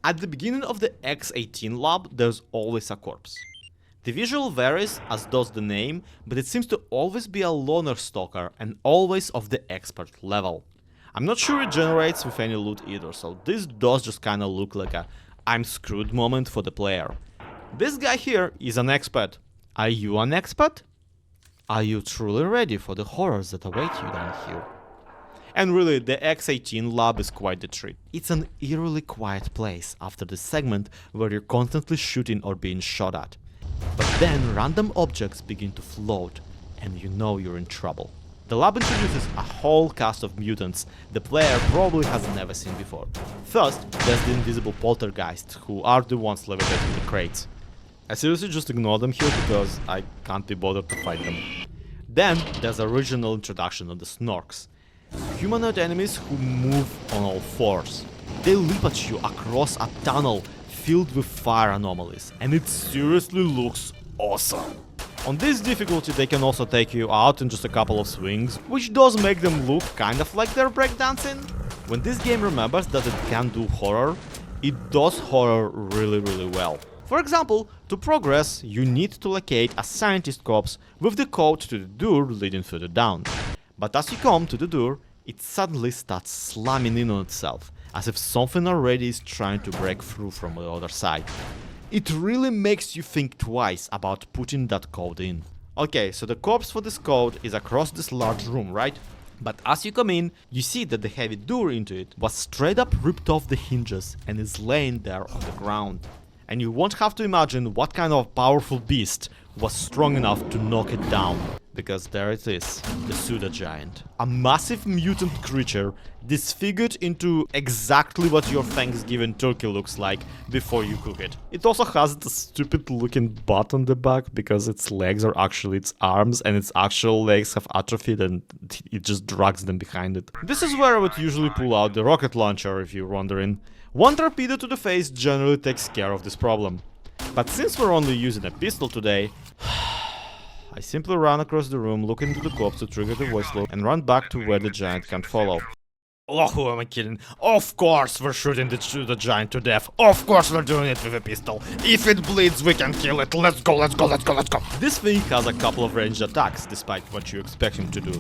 At the beginning of the X18 lab, there's always a corpse. The visual varies, as does the name, but it seems to always be a loner stalker and always of the expert level. I'm not sure it generates with any loot either, so this does just kinda look like a I'm screwed moment for the player. This guy here is an expert. Are you an expert? Are you truly ready for the horrors that await you down here? And really, the X18 lab is quite the treat. It's an eerily quiet place after the segment where you're constantly shooting or being shot at. But then random objects begin to float, and you know you're in trouble. The lab introduces a whole cast of mutants the player probably has never seen before. First, there's the invisible poltergeists, who are the ones levitating the crates. I seriously just ignore them here because I can't be bothered to fight them. Then there's a original introduction of the Snorks. Humanoid enemies who move on all fours. They leap at you across a tunnel filled with fire anomalies, and it seriously looks awesome. On this difficulty they can also take you out in just a couple of swings, which does make them look kind of like they're breakdancing. When this game remembers that it can do horror, it does horror really well. For example, to progress, you need to locate a scientist corpse with the code to the door leading further down. But as you come to the door, it suddenly starts slamming in on itself, as if something already is trying to break through from the other side. It really makes you think twice about putting that code in. Okay, so the corpse for this code is across this large room, right? But as you come in, you see that the heavy door into it was straight up ripped off the hinges and is laying there on the ground. And you won't have to imagine what kind of powerful beast was strong enough to knock it down. Because there it is, the Suda giant. A massive mutant creature disfigured into exactly what your Thanksgiving turkey looks like before you cook it. It also has the stupid looking butt on the back because its legs are actually its arms and its actual legs have atrophied and it just drags them behind it. This is where I would usually pull out the rocket launcher if you're wondering. One torpedo to the face generally takes care of this problem. But since we're only using a pistol today, I simply run across the room, look into the corpse to trigger the voice loop, and run back to where the giant can't follow. Oh, who am I kidding? Of course we're shooting the giant to death. Of course we're doing it with a pistol. If it bleeds, we can kill it. Let's go. This thing has a couple of ranged attacks, despite what you expect him to do.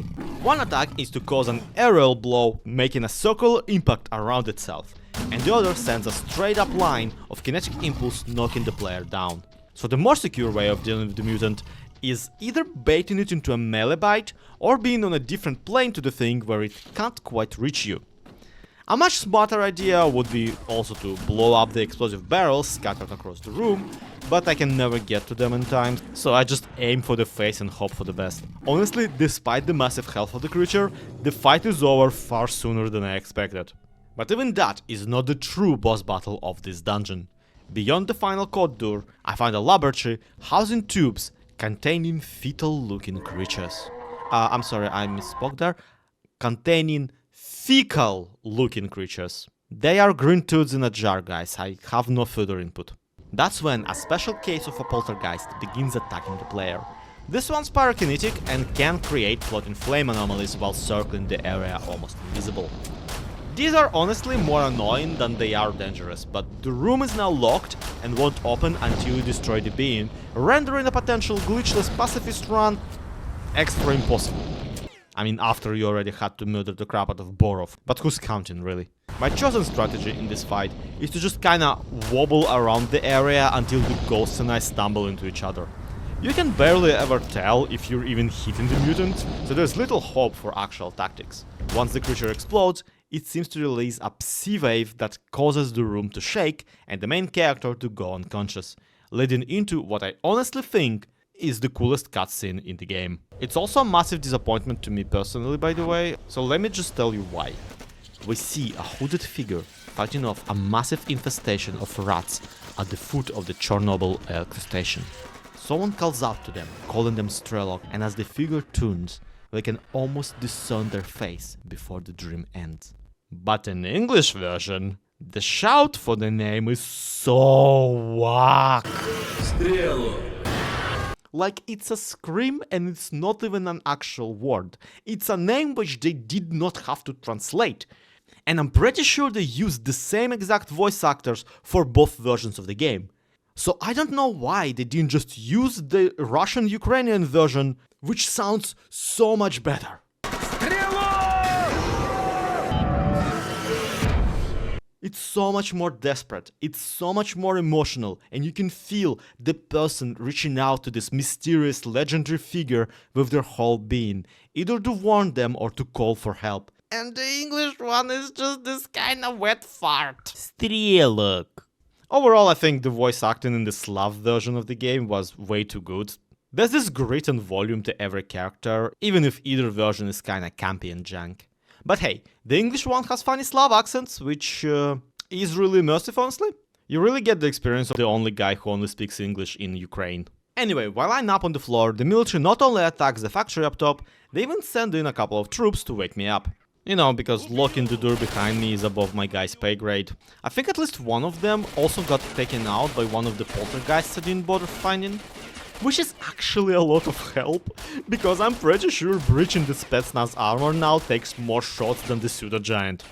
One attack is to cause an aerial blow, making a circular impact around itself. And the other sends a straight up line of kinetic impulse knocking the player down. So the more secure way of dealing with the mutant is either baiting it into a melee bite or being on a different plane to the thing where it can't quite reach you. A much smarter idea would be also to blow up the explosive barrels scattered across the room, but I can never get to them in time, so I just aim for the face and hope for the best. Honestly, despite the massive health of the creature, the fight is over far sooner than I expected. But even that is not the true boss battle of this dungeon. Beyond the final code door, I find a laboratory housing tubes containing fetal-looking creatures. I'm sorry, I misspoke there. Containing fecal-looking creatures. They are green tooths in a jar, guys. I have no further input. That's when a special case of a poltergeist begins attacking the player. This one's pyrokinetic and can create floating flame anomalies while circling the area almost invisible. These are honestly more annoying than they are dangerous, but the room is now locked and won't open until you destroy the being, rendering a potential glitchless pacifist run extra impossible. I mean, after you already had to murder the crap out of Borov, but who's counting, really? My chosen strategy in this fight is to just kinda wobble around the area until the ghosts and I stumble into each other. You can barely ever tell if you're even hitting the mutant, so there's little hope for actual tactics. Once the creature explodes, it seems to release a psi wave that causes the room to shake and the main character to go unconscious, leading into what I honestly think is the coolest cutscene in the game. It's also a massive disappointment to me personally, by the way, so let me just tell you why. We see a hooded figure fighting off a massive infestation of rats at the foot of the Chernobyl electric station. Someone calls out to them, calling them Strelok, and as the figure turns, we can almost discern their face before the dream ends. But in the English version, the shout for the name is so whack. Like it's a scream and it's not even an actual word. It's a name which they did not have to translate. And I'm pretty sure they used the same exact voice actors for both versions of the game. So I don't know why they didn't just use the Russian-Ukrainian version, which sounds so much better. It's so much more desperate, it's so much more emotional, and you can feel the person reaching out to this mysterious legendary figure with their whole being, either to warn them or to call for help. And the English one is just this kind of wet fart. Strelok. Overall, I think the voice acting in the Slav version of the game was way too good. There's this grit and volume to every character, even if either version is kinda campy and jank. But hey, the English one has funny Slav accents, which is really immersive, honestly. You really get the experience of the only guy who only speaks English in Ukraine. Anyway, while I nap on the floor, the military not only attacks the factory up top, they even send in a couple of troops to wake me up. You know, because locking the door behind me is above my guy's pay grade. I think at least one of them also got taken out by one of the poltergeists I didn't bother finding. Which is actually a lot of help, because I'm pretty sure breaching the Spetsnaz armor now takes more shots than the Suda giant.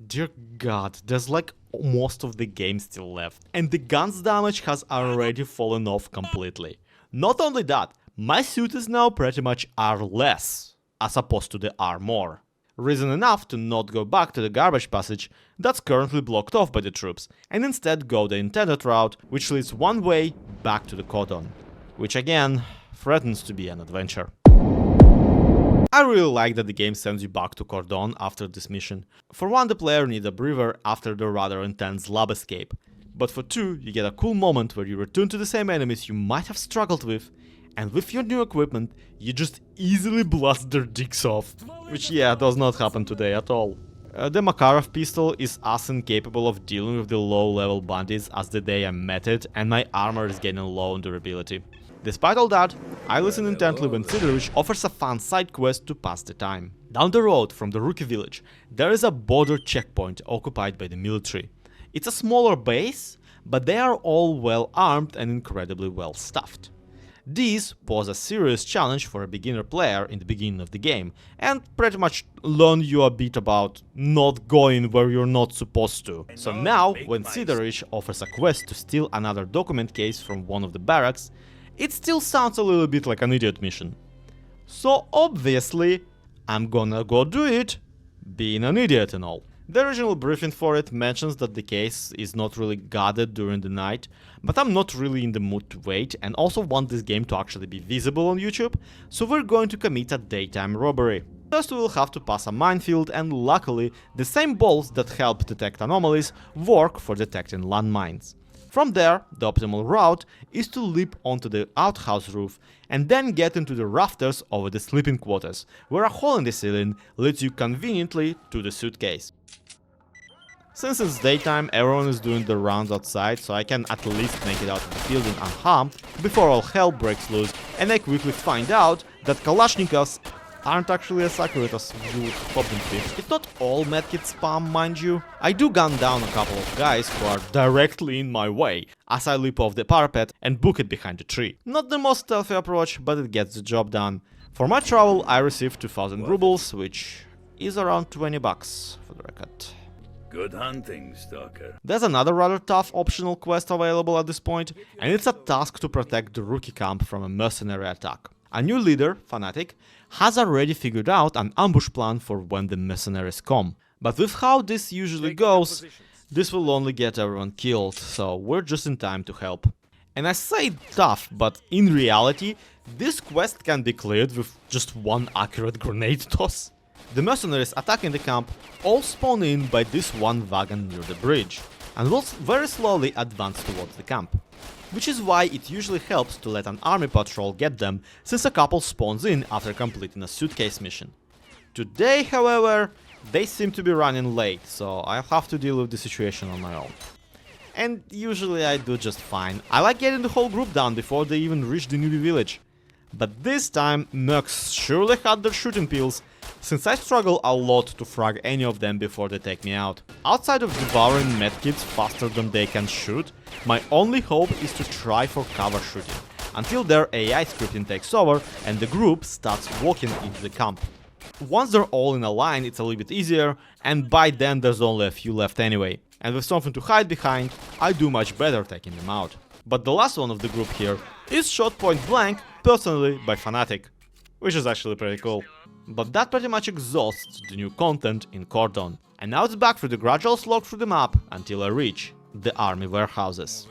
Dear god, there's like most of the game still left, and the gun's damage has already fallen off completely. Not only that, my suit is now pretty much R-less, as opposed to the R-more. Reason enough to not go back to the garbage passage that's currently blocked off by the troops, and instead go the intended route, which leads one way back to the cordon. Which again, threatens to be an adventure. I really like that the game sends you back to Cordon after this mission. For one, the player needs a breather after the rather intense lab escape. But for two, you get a cool moment where you return to the same enemies you might have struggled with, and with your new equipment, you just easily blast their dicks off. Which yeah, does not happen today at all. The Makarov pistol is as incapable of dealing with the low-level bandits as the day I met it, and my armor is getting low on durability. Despite all that, I listen intently when Sidorich offers a fun side quest to pass the time. Down the road from the rookie village, there is a border checkpoint occupied by the military. It's a smaller base, but they are all well armed and incredibly well stuffed. These pose a serious challenge for a beginner player in the beginning of the game, and pretty much learn you a bit about not going where you're not supposed to. So now, when Sidorich offers a quest to steal another document case from one of the barracks, it still sounds a little bit like an idiot mission. So obviously, I'm gonna go do it, being an idiot and all. The original briefing for it mentions that the case is not really guarded during the night, but I'm not really in the mood to wait and also want this game to actually be visible on YouTube, so we're going to commit a daytime robbery. First we will have to pass a minefield, and luckily the same bolts that help detect anomalies work for detecting landmines. From there, the optimal route is to leap onto the outhouse roof and then get into the rafters over the sleeping quarters, where a hole in the ceiling leads you conveniently to the suitcase. Since it's daytime, everyone is doing the rounds outside, so I can at least make it out of the building unharmed before all hell breaks loose, and I quickly find out that Kalashnikovs aren't actually as accurate as you would hope them to be. It's not all medkit spam, mind you. I do gun down a couple of guys who are directly in my way, as I leap off the parapet and book it behind a tree. Not the most stealthy approach, but it gets the job done. For my trouble, I received 2000 rubles, which is around 20 bucks, for the record. Good hunting, Stalker. There's another rather tough optional quest available at this point, and it's a task to protect the rookie camp from a mercenary attack. A new leader, Fanatic, has already figured out an ambush plan for when the mercenaries come. But with how this usually goes, this will only get everyone killed, so we're just in time to help. And I say tough, but in reality, this quest can be cleared with just one accurate grenade toss. The mercenaries attacking the camp all spawn in by this one wagon near the bridge, and will very slowly advance towards the camp. Which is why it usually helps to let an army patrol get them, since a couple spawns in after completing a suitcase mission. Today, however, they seem to be running late, so I'll have to deal with the situation on my own. And usually I do just fine. I like getting the whole group down before they even reach the newbie village. But this time, mercs surely had their shooting pills, since I struggle a lot to frag any of them before they take me out. Outside of devouring medkits faster than they can shoot, my only hope is to try for cover shooting, until their AI scripting takes over and the group starts walking into the camp. Once they're all in a line, it's a little bit easier, and by then there's only a few left anyway. And with something to hide behind, I do much better taking them out. But the last one of the group here is shot point blank, personally, by Fanatic, which is actually pretty cool. But that pretty much exhausts the new content in Cordon. And now it's back through the gradual slog through the map until I reach the army warehouses.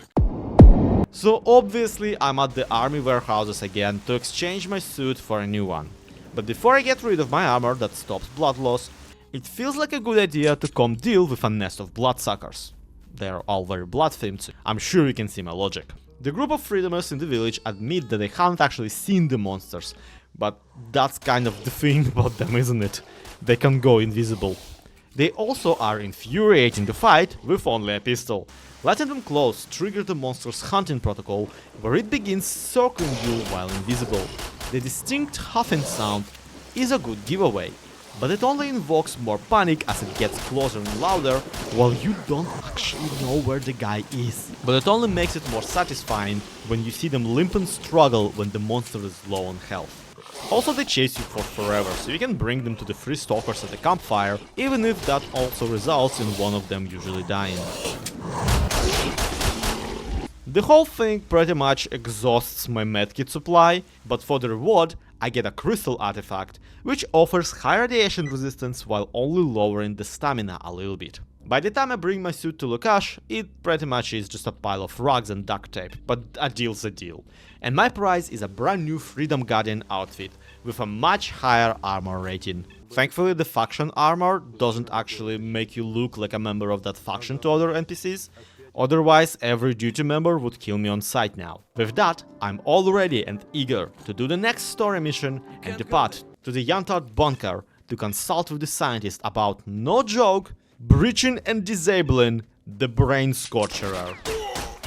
So obviously I'm at the army warehouses again to exchange my suit for a new one. But before I get rid of my armor that stops blood loss, it feels like a good idea to come deal with a nest of bloodsuckers. They're all very blood-themed, so I'm sure you can see my logic. The group of freedomers in the village admit that they haven't actually seen the monsters, but that's kind of the thing about them, isn't it? They can go invisible. They also are infuriating the fight with only a pistol. Letting them close triggers the monster's hunting protocol, where it begins circling you while invisible. The distinct huffing sound is a good giveaway, but it only invokes more panic as it gets closer and louder, while you don't actually know where the guy is. But it only makes it more satisfying when you see them limp and struggle when the monster is low on health. Also, they chase you for forever, so you can bring them to the three stalkers at the campfire, even if that also results in one of them usually dying. The whole thing pretty much exhausts my medkit supply, but for the reward I get a crystal artifact, which offers high radiation resistance while only lowering the stamina a little bit. By the time I bring my suit to Lukash, it pretty much is just a pile of rugs and duct tape, but a deal's a deal. And my prize is a brand new Freedom Guardian outfit, with a much higher armor rating. Thankfully the faction armor doesn't actually make you look like a member of that faction to other NPCs, otherwise every duty member would kill me on sight now. With that, I'm all ready and eager to do the next story mission and depart to the yantar bunker to consult with the scientist about, no joke, breaching and disabling the brain scorcher.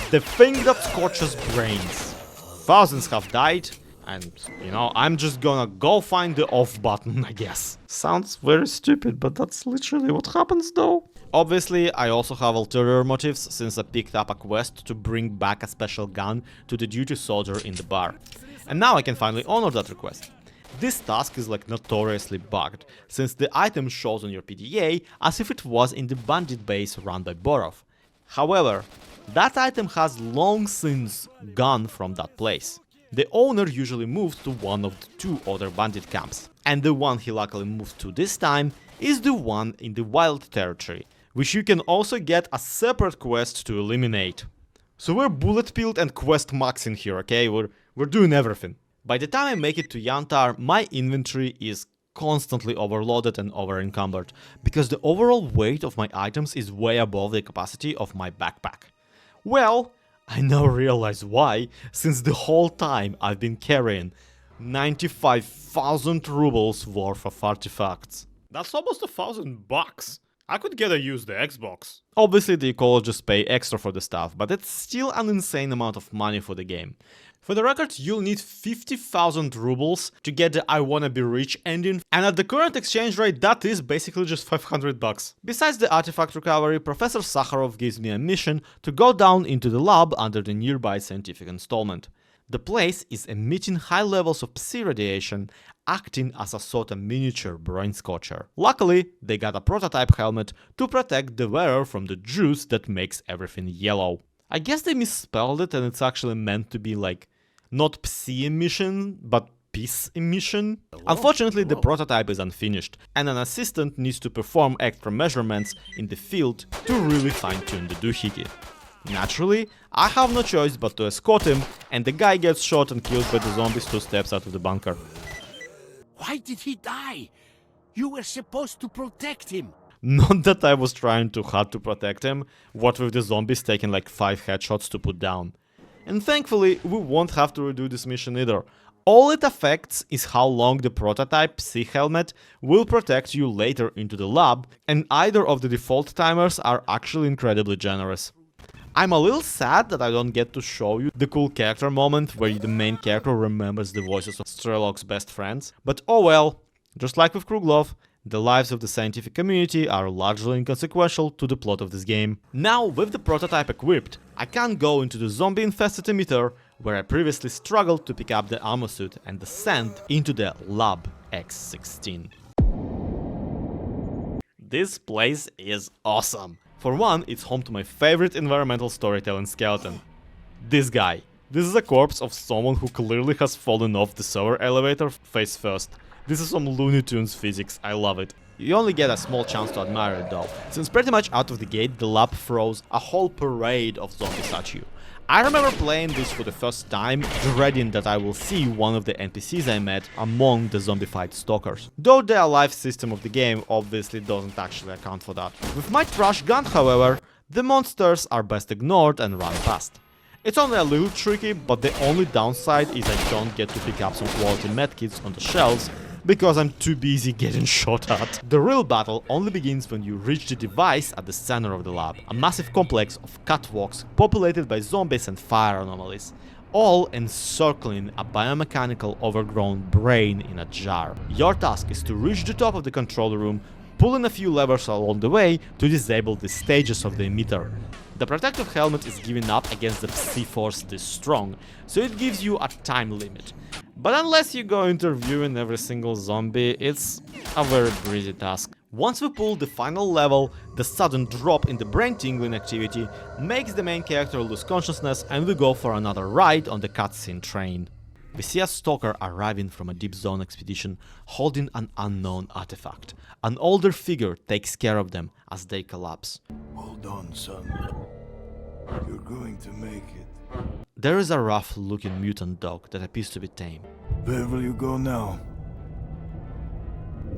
The thing that scorches brains. Thousands have died, and, you know, I'm just gonna go find the off button, I guess. Sounds very stupid, but that's literally what happens though. Obviously, I also have ulterior motives, since I picked up a quest to bring back a special gun to the duty soldier in the bar. And now I can finally honor that request. This task is like notoriously bugged, since the item shows on your PDA as if it was in the bandit base run by Borov. However, that item has long since gone from that place. The owner usually moved to one of the two other bandit camps, and the one he luckily moved to this time is the one in the wild territory, which you can also get a separate quest to eliminate. So we're bullet pilled and quest maxing here, okay? We're doing everything. By the time I make it to Yantar, my inventory is constantly overloaded and over-encumbered, because the overall weight of my items is way above the capacity of my backpack. Well, I now realize why, since the whole time I've been carrying 95,000 rubles worth of artifacts. That's almost $1,000. I could get a used Xbox. Obviously the ecologists pay extra for the stuff, but it's still an insane amount of money for the game. For the record, you'll need 50,000 rubles to get the I wanna be rich ending, and at the current exchange rate that is basically just $500. Besides the artifact recovery, Professor Sakharov gives me a mission to go down into the lab under the nearby scientific installment. The place is emitting high levels of psi radiation, acting as a sort of miniature brain scorcher. Luckily, they got a prototype helmet to protect the wearer from the juice that makes everything yellow. I guess they misspelled it and it's actually meant to be like not psi emission, but peace emission. Unfortunately, the prototype is unfinished, and an assistant needs to perform extra measurements in the field to really fine-tune the doohickey. Naturally, I have no choice but to escort him, and the guy gets shot and killed by the zombies 2 steps out of the bunker. Why did he die? You were supposed to protect him. Not that I was trying too hard to protect him, what with the zombies taking like 5 headshots to put down. And thankfully, we won't have to redo this mission either. All it affects is how long the prototype Psi helmet will protect you later into the lab, and either of the default timers are actually incredibly generous. I'm a little sad that I don't get to show you the cool character moment where the main character remembers the voices of Strelok's best friends, but oh well, just like with Kruglov, the lives of the scientific community are largely inconsequential to the plot of this game. Now, with the prototype equipped, I can go into the zombie-infested emitter, where I previously struggled to pick up the ammo suit and descend into the Lab X18. This place is awesome. For one, it's home to my favorite environmental storytelling skeleton. This guy. This is a corpse of someone who clearly has fallen off the sewer elevator face first. This is some Looney Tunes physics, I love it. You only get a small chance to admire it though, since pretty much out of the gate the lab throws a whole parade of zombies at you. I remember playing this for the first time, dreading that I will see one of the NPCs I met among the zombified stalkers. Though the alive system of the game obviously doesn't actually account for that. With my trash gun, however, the monsters are best ignored and run past. It's only a little tricky, but the only downside is I don't get to pick up some quality medkits on the shelves, because I'm too busy getting shot at. The real battle only begins when you reach the device at the center of the lab, a massive complex of catwalks populated by zombies and fire anomalies, all encircling a biomechanical overgrown brain in a jar. Your task is to reach the top of the control room, pulling a few levers along the way to disable the stages of the emitter. The protective helmet is given up against the Psi force this strong, so it gives you a time limit. But unless you go interviewing every single zombie, it's a very breezy task. Once we pull the final level, the sudden drop in the brain tingling activity makes the main character lose consciousness, and we go for another ride on the cutscene train. We see a stalker arriving from a deep zone expedition holding an unknown artifact. An older figure takes care of them as they collapse. Hold on, son. You're going to make it. There is a rough-looking mutant dog that appears to be tame. Where will you go now?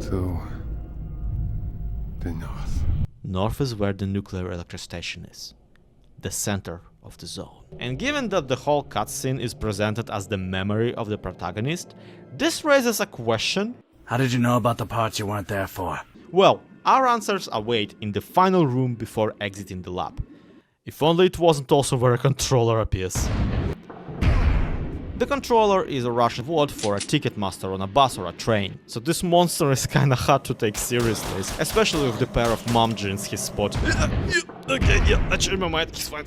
To the north. North is where the nuclear electric station is. The center of the zone. And given that the whole cutscene is presented as the memory of the protagonist, this raises a question. How did you know about the parts you weren't there for? Well, our answers await in the final room before exiting the lab. If only it wasn't also where a controller appears. The controller is a Russian word for a ticket master on a bus or a train, so this monster is kinda hard to take seriously, especially with the pair of mom jeans he spotted. Okay, yeah, I changed my mind, it's fine.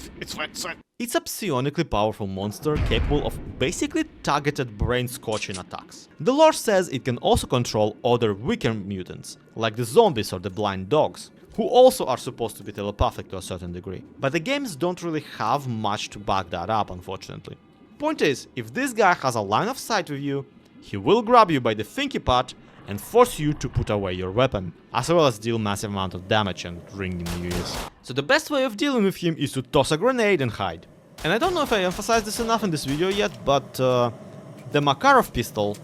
It's a psionically powerful monster capable of basically targeted brain-scorching attacks. The lore says it can also control other weaker mutants, like the zombies or the blind dogs, who also are supposed to be telepathic to a certain degree. But the games don't really have much to back that up, unfortunately. Point is, if this guy has a line of sight with you, he will grab you by the thinky part and force you to put away your weapon, as well as deal massive amount of damage and ring in your ears. So the best way of dealing with him is to toss a grenade and hide. And I don't know if I emphasized this enough in this video yet, but the Makarov pistol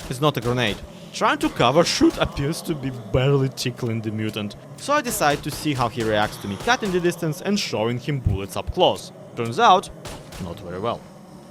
is not a grenade. Trying to cover shoot appears to be barely tickling the mutant, so I decide to see how he reacts to me cutting the distance and showing him bullets up close. Turns out, not very well.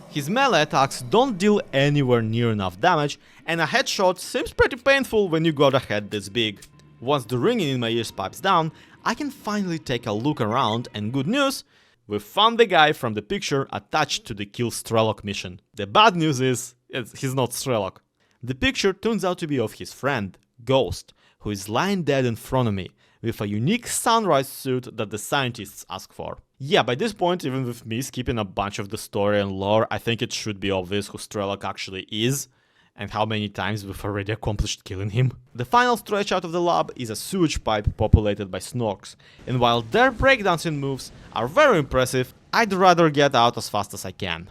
His melee attacks don't deal anywhere near enough damage, and a headshot seems pretty painful when you got a head this big. Once the ringing in my ears pipes down, I can finally take a look around, and good news, we found the guy from the picture attached to the Kill Strelok mission. The bad news is, he's not Strelok. The picture turns out to be of his friend, Ghost, who is lying dead in front of me, with a unique sunrise suit that the scientists ask for. Yeah, by this point, even with me skipping a bunch of the story and lore, I think it should be obvious who Strelok actually is, and how many times we've already accomplished killing him. The final stretch out of the lab is a sewage pipe populated by snorks, and while their breakdancing moves are very impressive, I'd rather get out as fast as I can.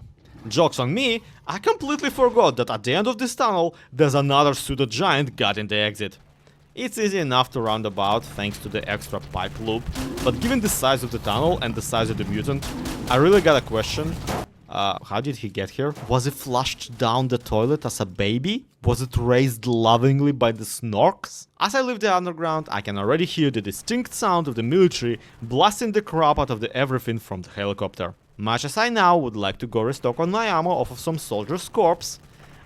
Joke's on me, I completely forgot that at the end of this tunnel there's another Suda giant guarding the exit. It's easy enough to round about thanks to the extra pipe loop, but given the size of the tunnel and the size of the mutant, I really got a question. How did he get here? Was he flushed down the toilet as a baby? Was it raised lovingly by the snorks? As I leave the underground, I can already hear the distinct sound of the military blasting the crap out of the everything from the helicopter. Much as I now would like to go restock on my ammo off of some soldier's corpse,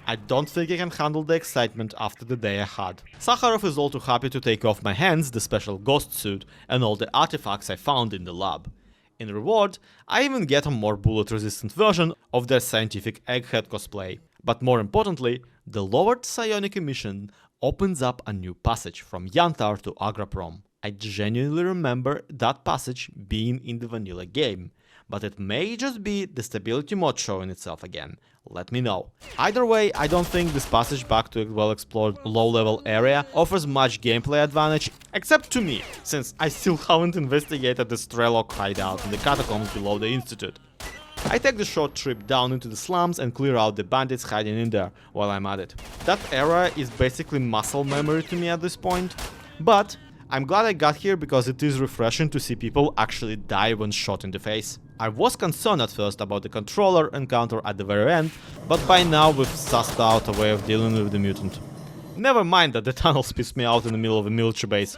I don't think I can handle the excitement after the day I had. Makarov is all too happy to take off my hands the special ghost suit and all the artifacts I found in the lab. In reward, I even get a more bullet-resistant version of their scientific egghead cosplay. But more importantly, the lowered psionic emission opens up a new passage from Yantar to Agroprom. I genuinely remember that passage being in the vanilla game, but it may just be the stability mod showing itself again. Let me know. Either way, I don't think this passage back to a well-explored low-level area offers much gameplay advantage, except to me, since I still haven't investigated the Strelok hideout in the catacombs below the Institute. I take the short trip down into the slums and clear out the bandits hiding in there while I'm at it. That area is basically muscle memory to me at this point, but I'm glad I got here because it is refreshing to see people actually die when shot in the face. I was concerned at first about the controller encounter at the very end, but by now we've sussed out a way of dealing with the mutant. Never mind that the tunnels pissed me out in the middle of a military base.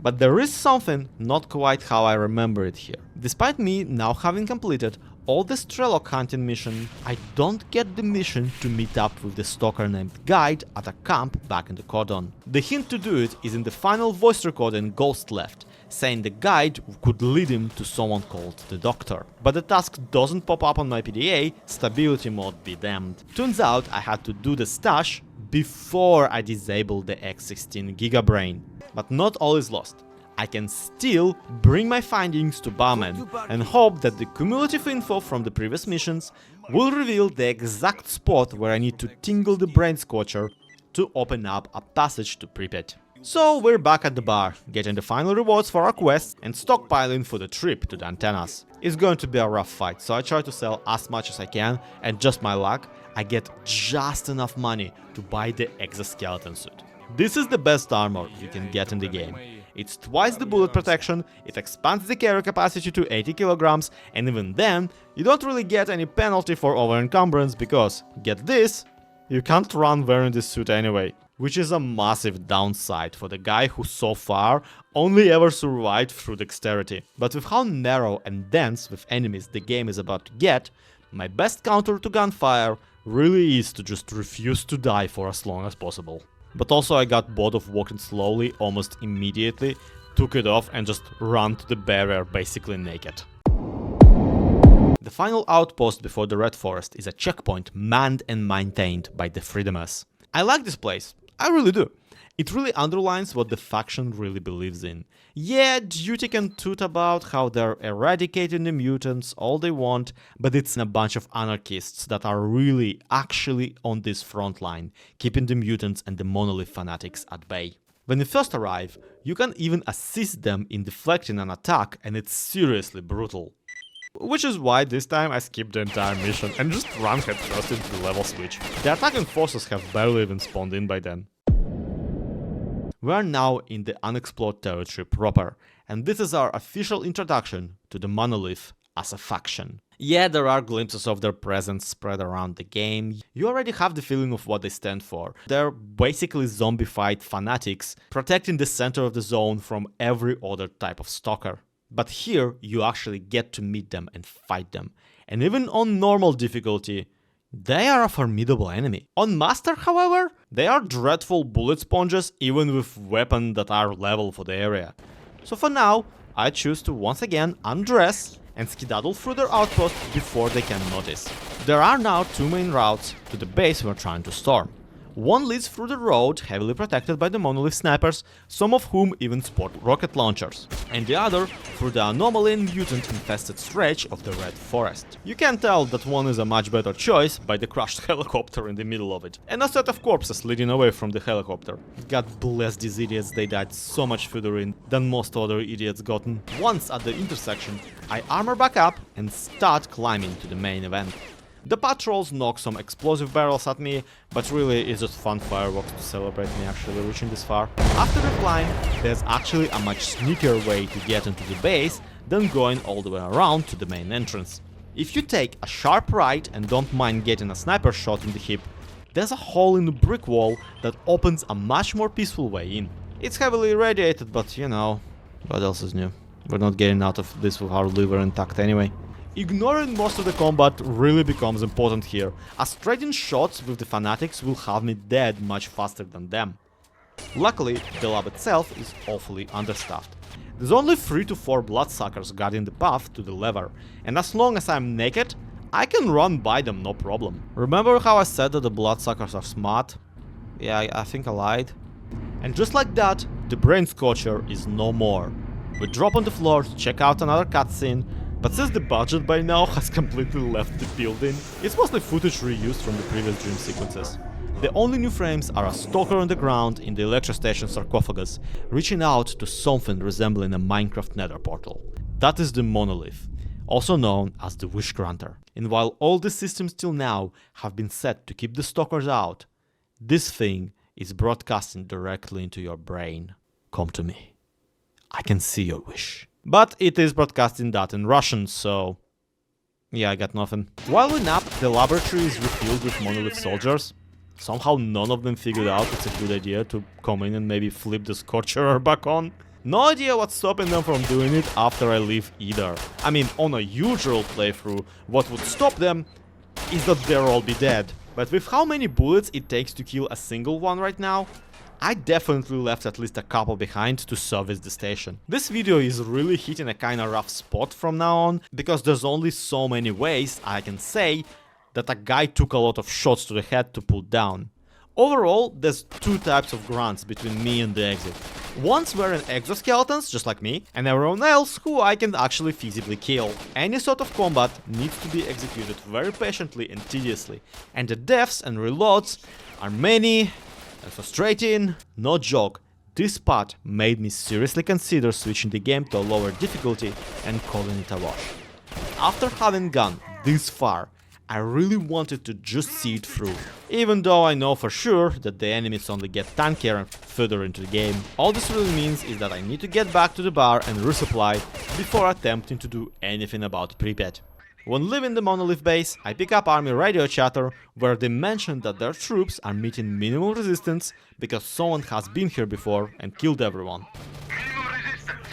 But there is something not quite how I remember it here. Despite me now having completed all the Strelok hunting mission, I don't get the mission to meet up with the stalker named Guide at a camp back in the cordon. The hint to do it is in the final voice recording Ghost left, saying the guide could lead him to someone called the Doctor. But the task doesn't pop up on my PDA, stability mode be damned. Turns out I had to do the stash before I disabled the X18 Gigabrain. But not all is lost. I can still bring my findings to Barman and hope that the cumulative info from the previous missions will reveal the exact spot where I need to tingle the brain scorcher to open up a passage to Pripyat. So we're back at the bar, getting the final rewards for our quests and stockpiling for the trip to the antennas. It's going to be a rough fight, so I try to sell as much as I can, and just my luck, I get just enough money to buy the exoskeleton suit. This is the best armor you can get in the game. It's twice the bullet protection, it expands the carry capacity to 80 kilograms, and even then, you don't really get any penalty for over-encumbrance because, get this, you can't run wearing this suit anyway. Which is a massive downside for the guy who so far only ever survived through dexterity. But with how narrow and dense with enemies the game is about to get, my best counter to gunfire really is to just refuse to die for as long as possible. But also I got bored of walking slowly almost immediately, took it off and just ran to the barrier basically naked. The final outpost before the Red Forest is a checkpoint manned and maintained by the Freedomers. I like this place, I really do. It really underlines what the faction really believes in. Yeah, Duty can toot about how they're eradicating the mutants all they want, but it's a bunch of anarchists that are really actually on this front line, keeping the mutants and the monolith fanatics at bay. When you first arrive, you can even assist them in deflecting an attack, and it's seriously brutal. Which is why this time I skipped the entire mission and just ran headfirst into the level switch. The attacking forces have barely even spawned in by then. We are now in the unexplored territory proper, and this is our official introduction to the monolith as a faction. Yeah, there are glimpses of their presence spread around the game. You already have the feeling of what they stand for. They're basically zombified fanatics, protecting the center of the zone from every other type of stalker. But here, you actually get to meet them and fight them. And even on normal difficulty, they are a formidable enemy. On Master, however, they are dreadful bullet sponges even with weapons that are level for the area. So for now, I choose to once again undress and skedaddle through their outpost before they can notice. There are now two main routes to the base we're trying to storm. One leads through the road, heavily protected by the monolith snipers, some of whom even sport rocket launchers. and the other through the anomaly and mutant-infested stretch of the Red Forest. You can tell that one is a much better choice by the crushed helicopter in the middle of it, and a set of corpses leading away from the helicopter. God bless these idiots, they died so much further in than most other idiots gotten. Once at the intersection, I armor back up and start climbing to the main event. The patrols knock some explosive barrels at me, but really it's just fun fireworks to celebrate me actually reaching this far. After the climb, there's actually a much sneakier way to get into the base than going all the way around to the main entrance. If you take a sharp right and don't mind getting a sniper shot in the hip, there's a hole in the brick wall that opens a much more peaceful way in. It's heavily irradiated, but you know, what else is new? We're not getting out of this with our liver intact anyway. Ignoring most of the combat really becomes important here, as trading shots with the fanatics will have me dead much faster than them. Luckily, the lab itself is awfully understaffed. There's only 3 to 4 bloodsuckers guarding the path to the lever, and as long as I'm naked, I can run by them no problem. Remember how I said that the bloodsuckers are smart? Yeah, I think I lied. And just like that, the brain scorcher is no more. We drop on the floor to check out another cutscene, but since the budget by now has completely left the building, it's mostly footage reused from the previous dream sequences. The only new frames are a stalker on the ground in the electrostation Sarcophagus, reaching out to something resembling a Minecraft nether portal. That is the monolith, also known as the Wish Granter. And while all the systems till now have been set to keep the stalkers out, this thing is broadcasting directly into your brain. Come to me. I can see your wish. But it is broadcasting that in Russian, so yeah, I got nothing. While we nap, the laboratory is refilled with monolith soldiers. Somehow none of them figured out it's a good idea to come in and maybe flip the scorcher back on. No idea what's stopping them from doing it after I leave either. I mean, on a usual playthrough, what would stop them is that they'll all be dead. But with how many bullets it takes to kill a single one right now, I definitely left at least a couple behind to service the station. This video is really hitting a kinda rough spot from now on, because there's only so many ways I can say that a guy took a lot of shots to the head to pull down. Overall, there's 2 types of grunts between me and the exit. One's wearing exoskeletons, just like me, and everyone else who I can actually feasibly kill. Any sort of combat needs to be executed very patiently and tediously, and the deaths and reloads are many and frustrating. No joke, this part made me seriously consider switching the game to a lower difficulty and calling it a wash. After having gone this far, I really wanted to just see it through, even though I know for sure that the enemies only get tankier further into the game. All this really means is that I need to get back to the bar and resupply before attempting to do anything about Pripyat. When leaving the monolith base, I pick up army radio chatter where they mention that their troops are meeting minimal resistance because someone has been here before and killed everyone. Minimal resistance.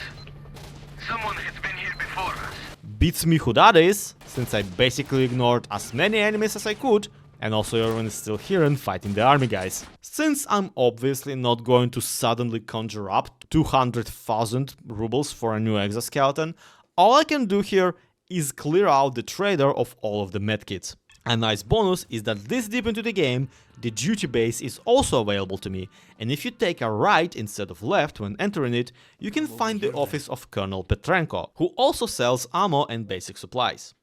Someone has been here before us. Beats me who that is, since I basically ignored as many enemies as I could, and also everyone is still here and fighting the army guys. Since I'm obviously not going to suddenly conjure up 200,000 rubles for a new exoskeleton, all I can do here is clear out the trader of all of the medkits. A nice bonus is that this deep into the game, the duty base is also available to me, and if you take a right instead of left when entering it, you can find the office of Colonel Petrenko, who also sells ammo and basic supplies.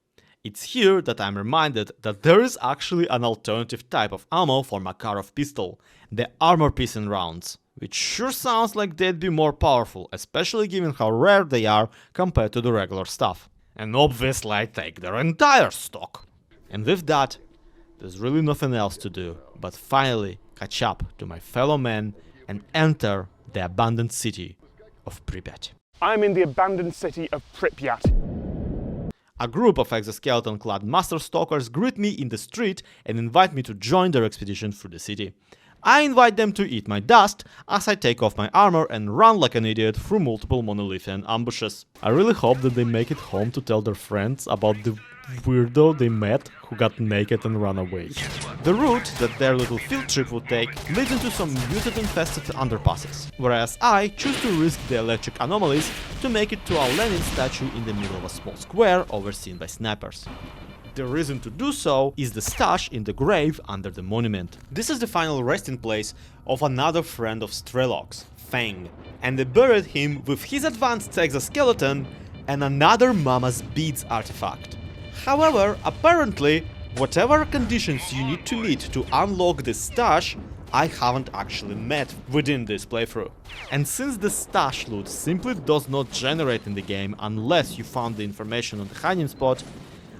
It's here that I'm reminded that there is actually an alternative type of ammo for Makarov pistol, the armor-piercing rounds, which sure sounds like they'd be more powerful, especially given how rare they are compared to the regular stuff. And obviously I take their entire stock. And with that, there's really nothing else to do but finally catch up to my fellow men and enter the abandoned city of Pripyat. I'm in the abandoned city of Pripyat. A group of exoskeleton-clad master stalkers greet me in the street and invite me to join their expedition through the city. I invite them to eat my dust as I take off my armor and run like an idiot through multiple monolithian ambushes. I really hope that they make it home to tell their friends about the weirdo they met who got naked and ran away. The route that their little field trip would take leads into some mutant-infested underpasses, whereas I choose to risk the electric anomalies to make it to a Lenin statue in the middle of a small square overseen by snipers. the reason to do so is the stash in the grave under the monument. This is the final resting place of another friend of Strelok's, Fang, and they buried him with his advanced exoskeleton and another Mama's Beads artifact. However, apparently, whatever conditions you need to meet to unlock this stash, I haven't actually met within this playthrough. And since the stash loot simply does not generate in the game unless you found the information on the hiding spot,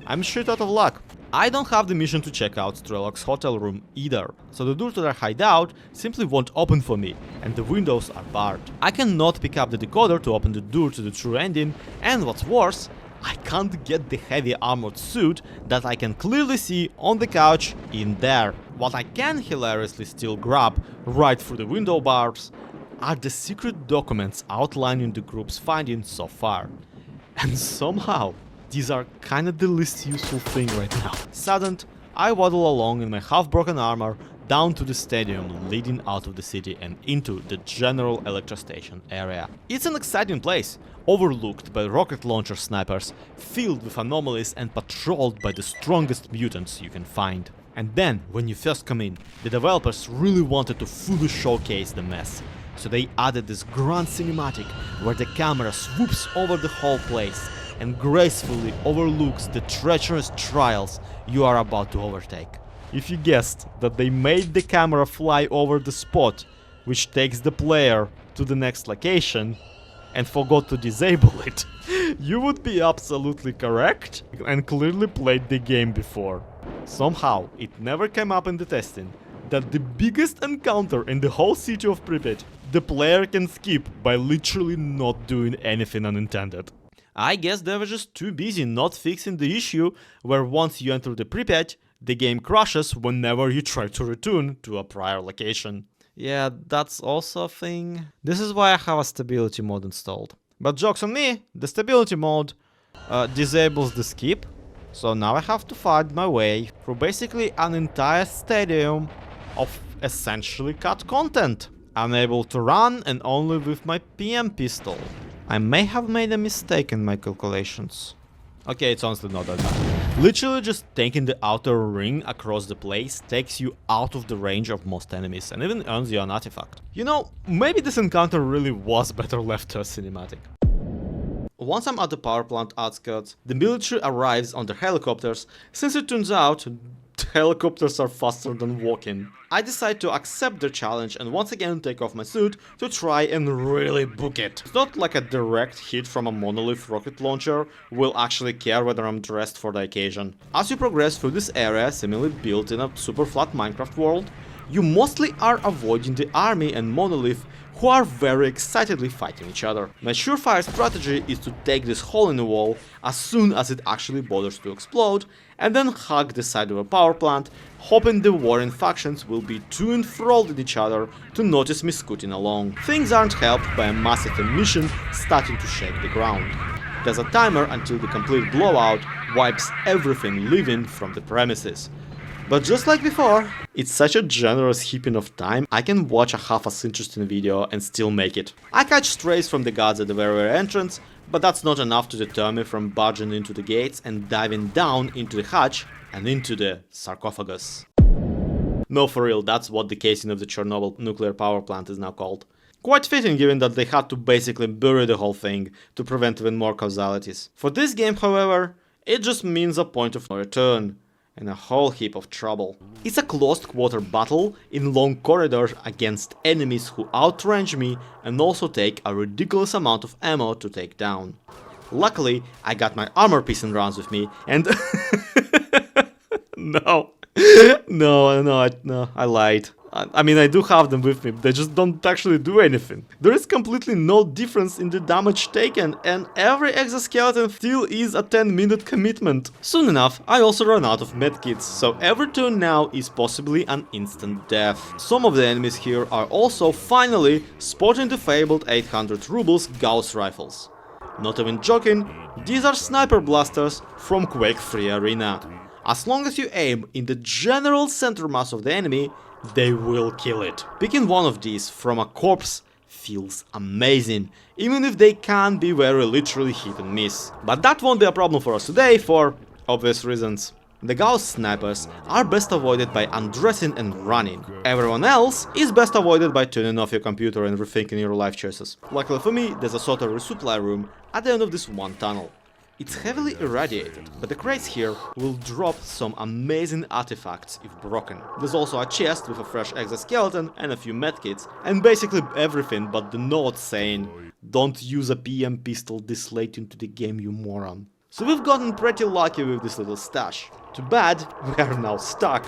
I'm shit out of luck. I don't have the mission to check out Strelok's hotel room either, so the door to their hideout simply won't open for me, and the windows are barred. I cannot pick up the decoder to open the door to the true ending, and what's worse, I can't get the heavy armored suit that I can clearly see on the couch in there. What I can hilariously still grab right through the window bars are the secret documents outlining the group's findings so far. And somehow, these are kinda the least useful thing right now. Saddened, I waddle along in my half-broken armor down to the stadium leading out of the city and into the general electrostation area. It's an exciting place, overlooked by rocket launcher snipers, filled with anomalies and patrolled by the strongest mutants you can find. And then, when you first come in, the developers really wanted to fully showcase the mess. So they added this grand cinematic where the camera swoops over the whole place and gracefully overlooks the treacherous trials you are about to overtake. If you guessed that they made the camera fly over the spot which takes the player to the next location and forgot to disable it, you would be absolutely correct and clearly played the game before. Somehow, it never came up in the testing that the biggest encounter in the whole city of Pripyat, the player can skip by literally not doing anything unintended. I guess they were just too busy not fixing the issue where once you enter the Pripyat, the game crashes whenever you try to return to a prior location. Yeah, that's also a thing. This is why I have a stability mode installed. But jokes on me, the stability mode disables the skip, so now I have to find my way through basically an entire stadium of essentially cut content. Unable to run and only with my PM pistol. I may have made a mistake in my calculations. Okay, it's honestly not that bad. Literally just taking the outer ring across the place takes you out of the range of most enemies and even earns you an artifact. You know, maybe this encounter really was better left to a cinematic. Once I'm at the power plant outskirts, the military arrives on their helicopters, since it turns out helicopters are faster than walking. I decide to accept their challenge and once again take off my suit to try and really book it. It's not like a direct hit from a monolith rocket launcher will actually care whether I'm dressed for the occasion. As you progress through this area, seemingly built in a super flat Minecraft world, you mostly are avoiding the army and monolith who are very excitedly fighting each other. My surefire strategy is to take this hole in the wall as soon as it actually bothers to explode, and then hug the side of a power plant, hoping the warring factions will be too enthralled in each other to notice me scooting along. Things aren't helped by a massive emission starting to shake the ground. There's a timer until the complete blowout wipes everything living from the premises. But just like before, it's such a generous heaping of time, I can watch a half-as interesting video and still make it. I catch strays from the guards at the very entrance, but that's not enough to deter me from barging into the gates and diving down into the hatch and into the sarcophagus. No, for real, that's what the casing of the Chernobyl nuclear power plant is now called. Quite fitting given that they had to basically bury the whole thing to prevent even more causalities. For this game, however, it just means a point of no return and a whole heap of trouble. It's a closed quarter battle in long corridors against enemies who outrange me and also take a ridiculous amount of ammo to take down. Luckily, I got my armor piercing rounds with me and No, I lied. I mean, I do have them with me, they just don't actually do anything. There is completely no difference in the damage taken, and every exoskeleton still is a 10-minute commitment. Soon enough, I also run out of medkits, so every turn now is possibly an instant death. Some of the enemies here are also finally sporting the fabled 800 rubles Gauss rifles. Not even joking, these are sniper blasters from Quake 3 Arena. As long as you aim in the general center mass of the enemy, they will kill it. Picking one of these from a corpse feels amazing, even if they can be very literally hit and miss. But that won't be a problem for us today for obvious reasons. The Gauss snipers are best avoided by undressing and running. Everyone else is best avoided by turning off your computer and rethinking your life choices. Luckily for me, there's a sort of resupply room at the end of this one tunnel. It's heavily irradiated, but the crates here will drop some amazing artifacts if broken. There's also a chest with a fresh exoskeleton and a few medkits, and basically everything but the note saying, "Don't use a PM pistol this late into the game, you moron." So we've gotten pretty lucky with this little stash. Too bad, we are now stuck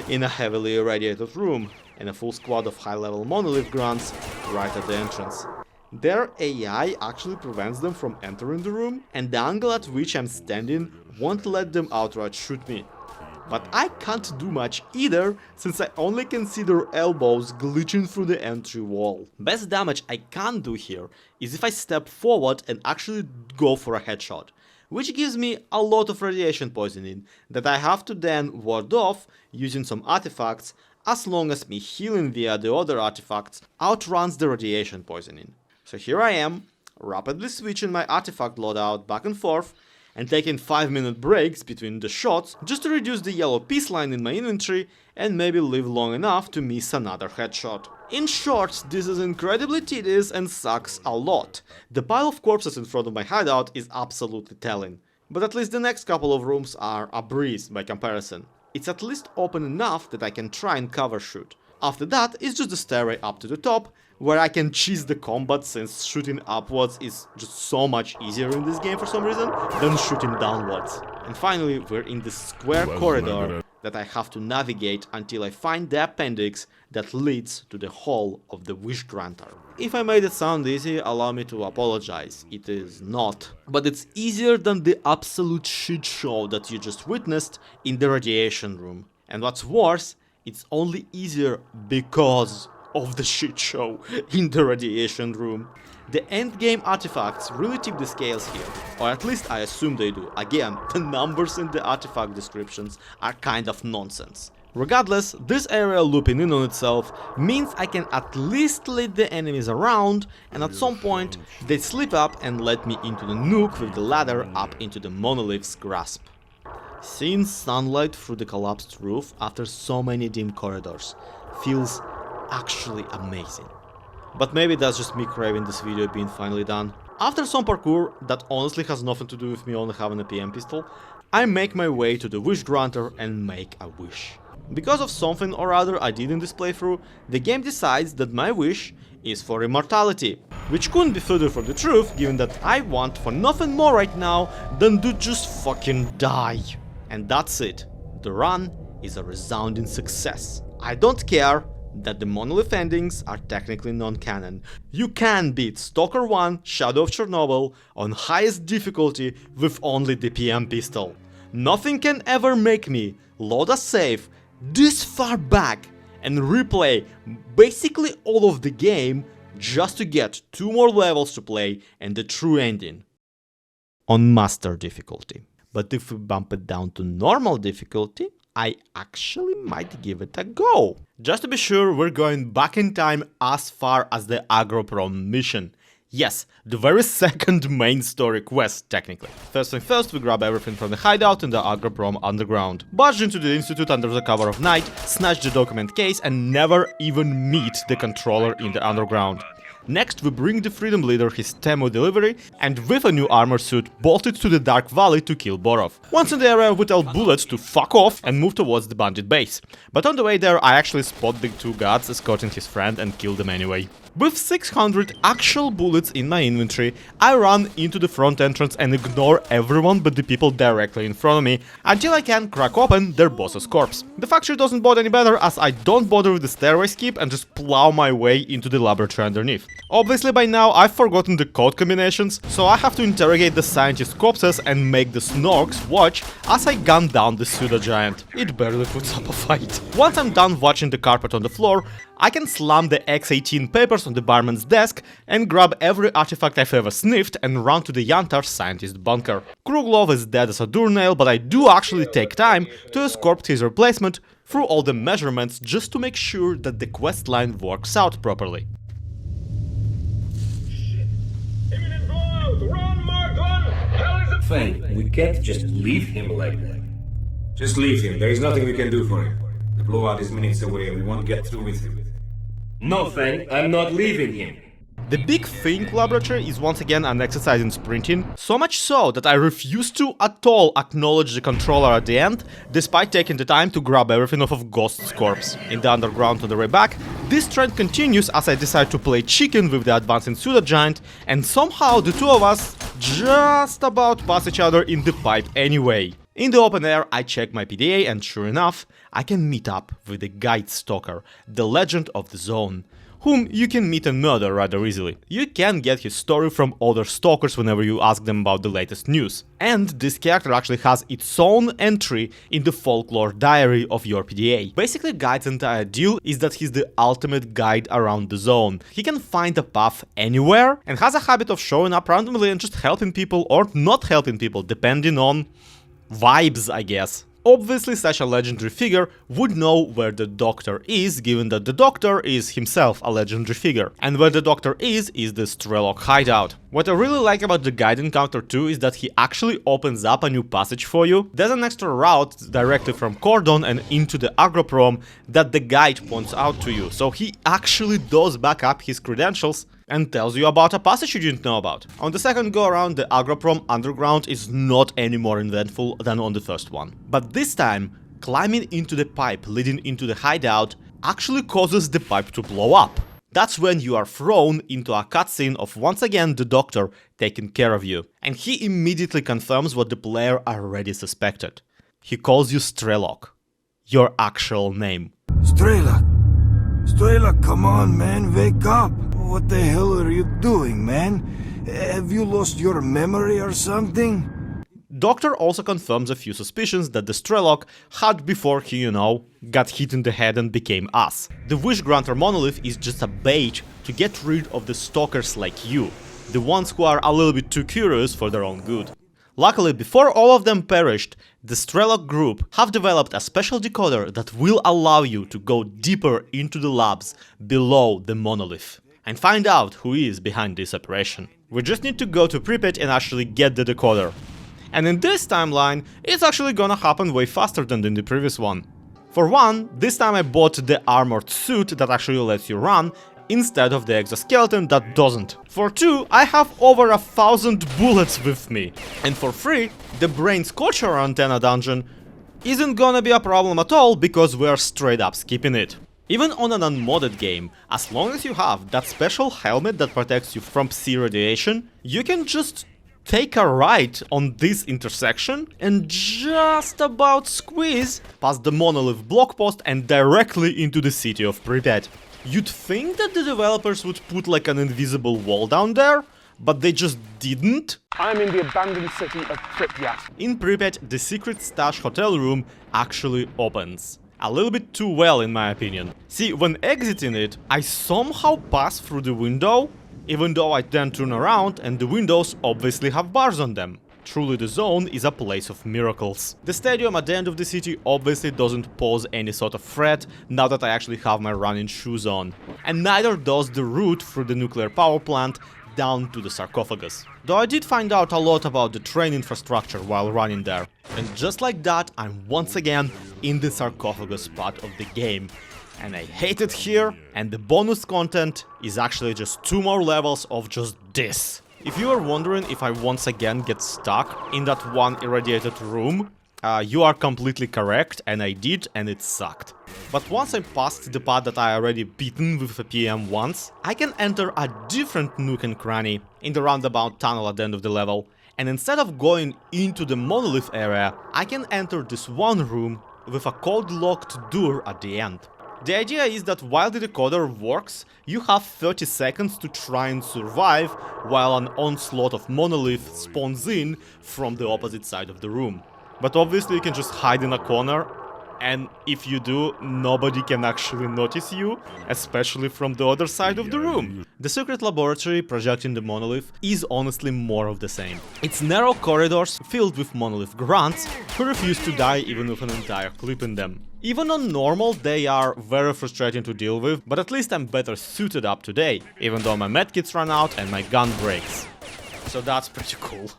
in a heavily irradiated room, and a full squad of high-level monolith grunts right at the entrance. Their AI actually prevents them from entering the room, and the angle at which I'm standing won't let them outright shoot me. But I can't do much either, since I only can see their elbows glitching through the entry wall. Best damage I can do here is if I step forward and actually go for a headshot, which gives me a lot of radiation poisoning that I have to then ward off using some artifacts, as long as me healing via the other artifacts outruns the radiation poisoning. So here I am, rapidly switching my artifact loadout back and forth, and taking 5-minute breaks between the shots just to reduce the yellow piece line in my inventory and maybe live long enough to miss another headshot. In short, this is incredibly tedious and sucks a lot. The pile of corpses in front of my hideout is absolutely telling, but at least the next couple of rooms are a breeze by comparison. It's at least open enough that I can try and cover shoot. After that, it's just the stairway up to the top, where I can cheese the combat, since shooting upwards is just so much easier in this game for some reason than shooting downwards. And finally, we're in this square corridor that I have to navigate until I find the appendix that leads to the hall of the wish granter. If I made it sound easy, allow me to apologize. It is not. But it's easier than the absolute shit show that you just witnessed in the radiation room. And what's worse, it's only easier because of the shit show in the radiation room. The endgame artifacts really tip the scales here, or at least I assume they do. Again, the numbers in the artifact descriptions are kind of nonsense. Regardless, this area looping in on itself means I can at least lead the enemies around, and at some point they slip up and let me into the nook with the ladder up into the monolith's grasp. Seeing sunlight through the collapsed roof after so many dim corridors feels actually amazing. But maybe that's just me craving this video being finally done. After some parkour that honestly has nothing to do with me only having a PM pistol, I make my way to the wish granter and make a wish. Because of something or other I did in this playthrough, the game decides that my wish is for immortality, which couldn't be further from the truth, given that I want for nothing more right now than to just fucking die. And that's it. The run is a resounding success. I don't care that the monolith endings are technically non-canon. You can beat Stalker 1 Shadow of Chernobyl on highest difficulty with only the PM pistol. Nothing can ever make me load a save this far back and replay basically all of the game just to get 2 more levels to play and the true ending on master difficulty. But if we bump it down to normal difficulty, I actually might give it a go. Just to be sure, we're going back in time as far as the Agroprom mission. Yes, the very second main story quest, technically. First thing first, we grab everything from the hideout in the Agroprom underground, barge into the institute under the cover of night, snatch the document case, and never even meet the controller in the underground. Next, we bring the Freedom Leader his Temu delivery, and with a new armor suit, bolted to the Dark Valley to kill Borov. Once in the area, we tell Bullet to fuck off and move towards the bandit base. But on the way there, I actually spot the 2 guards escorting his friend and kill them anyway. With 600 actual bullets in my inventory, I run into the front entrance and ignore everyone but the people directly in front of me, until I can crack open their boss's corpse. The factory doesn't bother any better, as I don't bother with the stairway skip and just plow my way into the laboratory underneath. Obviously by now I've forgotten the code combinations, so I have to interrogate the scientist's corpses and make the Snorks watch as I gun down the Suda giant. It barely puts up a fight. Once I'm done watching the carpet on the floor, I can slam the X18 papers on the barman's desk and grab every artifact I've ever sniffed and run to the yantar scientist bunker. Kruglov is dead as a doornail, but I do actually take time to escort his replacement through all the measurements just to make sure that the quest line works out properly. Fine, we can't just leave him like that. Just leave him. There is nothing we can do for him. The blowout is minutes away and we won't get through with him. No, Fang, I'm not leaving him. The big Think laboratory is once again an exercise in sprinting, so much so that I refuse to at all acknowledge the controller at the end, despite taking the time to grab everything off of Ghost's corpse. In the underground on the way back, this trend continues as I decide to play chicken with the advancing Suda giant, and somehow the two of us just about pass each other in the pipe anyway. In the open air, I check my PDA and sure enough, I can meet up with the guide stalker, the legend of the zone, whom you can meet and murder rather easily. You can get his story from other stalkers whenever you ask them about the latest news. And this character actually has its own entry in the folklore diary of your PDA. Basically, Guide's entire deal is that he's the ultimate guide around the zone. He can find a path anywhere and has a habit of showing up randomly and just helping people or not helping people, depending on vibes, I guess. Obviously, such a legendary figure would know where the Doctor is, given that the Doctor is himself a legendary figure. And where the Doctor is the Strelok hideout. What I really like about the guide encounter too is that he actually opens up a new passage for you. There's an extra route directly from Cordon and into the Agroprom that the guide points out to you. So he actually does back up his credentials and tells you about a passage you didn't know about. On the second go around, the Agroprom underground is not any more eventful than on the first one. But this time, climbing into the pipe leading into the hideout actually causes the pipe to blow up. That's when you are thrown into a cutscene of once again the Doctor taking care of you. And he immediately confirms what the player already suspected. He calls you Strelok, your actual name. Strelok! Strelok, come on, man, wake up! What the hell are you doing, man? Have you lost your memory or something? Doctor also confirms a few suspicions that the Strelok had before he, got hit in the head and became us. The Wish Granter monolith is just a bait to get rid of the stalkers like you, the ones who are a little bit too curious for their own good. Luckily, before all of them perished, the Strelok group have developed a special decoder that will allow you to go deeper into the labs below the monolith and find out who is behind this operation. We just need to go to Pripyat and actually get the decoder. And in this timeline, it's actually gonna happen way faster than in the previous one. For one, this time I bought the armored suit that actually lets you run, instead of the exoskeleton that doesn't. For two, I have over 1,000 bullets with me. And for three, the brain scorcher antenna dungeon isn't gonna be a problem at all because we're straight up skipping it. Even on an unmodded game, as long as you have that special helmet that protects you from Psi radiation, you can just take a right on this intersection and just about squeeze past the monolith block post and directly into the city of Pripyat. You'd think that the developers would put like an invisible wall down there, but they just didn't. I'm in the abandoned city of Pripyat. In Pripyat, the secret stash hotel room actually opens. A little bit too well, in my opinion. See, when exiting it, I somehow pass through the window, even though I then turn around and the windows obviously have bars on them. Truly, the zone is a place of miracles. The stadium at the end of the city obviously doesn't pose any sort of threat now that I actually have my running shoes on. And neither does the route through the nuclear power plant down to the sarcophagus. Though I did find out a lot about the train infrastructure while running there. And just like that, I'm once again in the sarcophagus part of the game. And I hate it here, and the bonus content is actually just 2 more levels of just this. If you are wondering if I once again get stuck in that one irradiated room, you are completely correct, and I did, and it sucked. But once I passed the part that I already beaten with a PM once, I can enter a different nook and cranny in the roundabout tunnel at the end of the level, and instead of going into the monolith area, I can enter this one room with a code-locked door at the end. The idea is that while the decoder works, you have 30 seconds to try and survive while an onslaught of monolith spawns in from the opposite side of the room. But obviously you can just hide in a corner, and if you do, nobody can actually notice you, especially from the other side of the room. The secret laboratory projecting the monolith is honestly more of the same. It's narrow corridors filled with monolith grunts who refuse to die even with an entire clip in them. Even on normal, they are very frustrating to deal with, but at least I'm better suited up today, even though my medkits run out and my gun breaks. So that's pretty cool.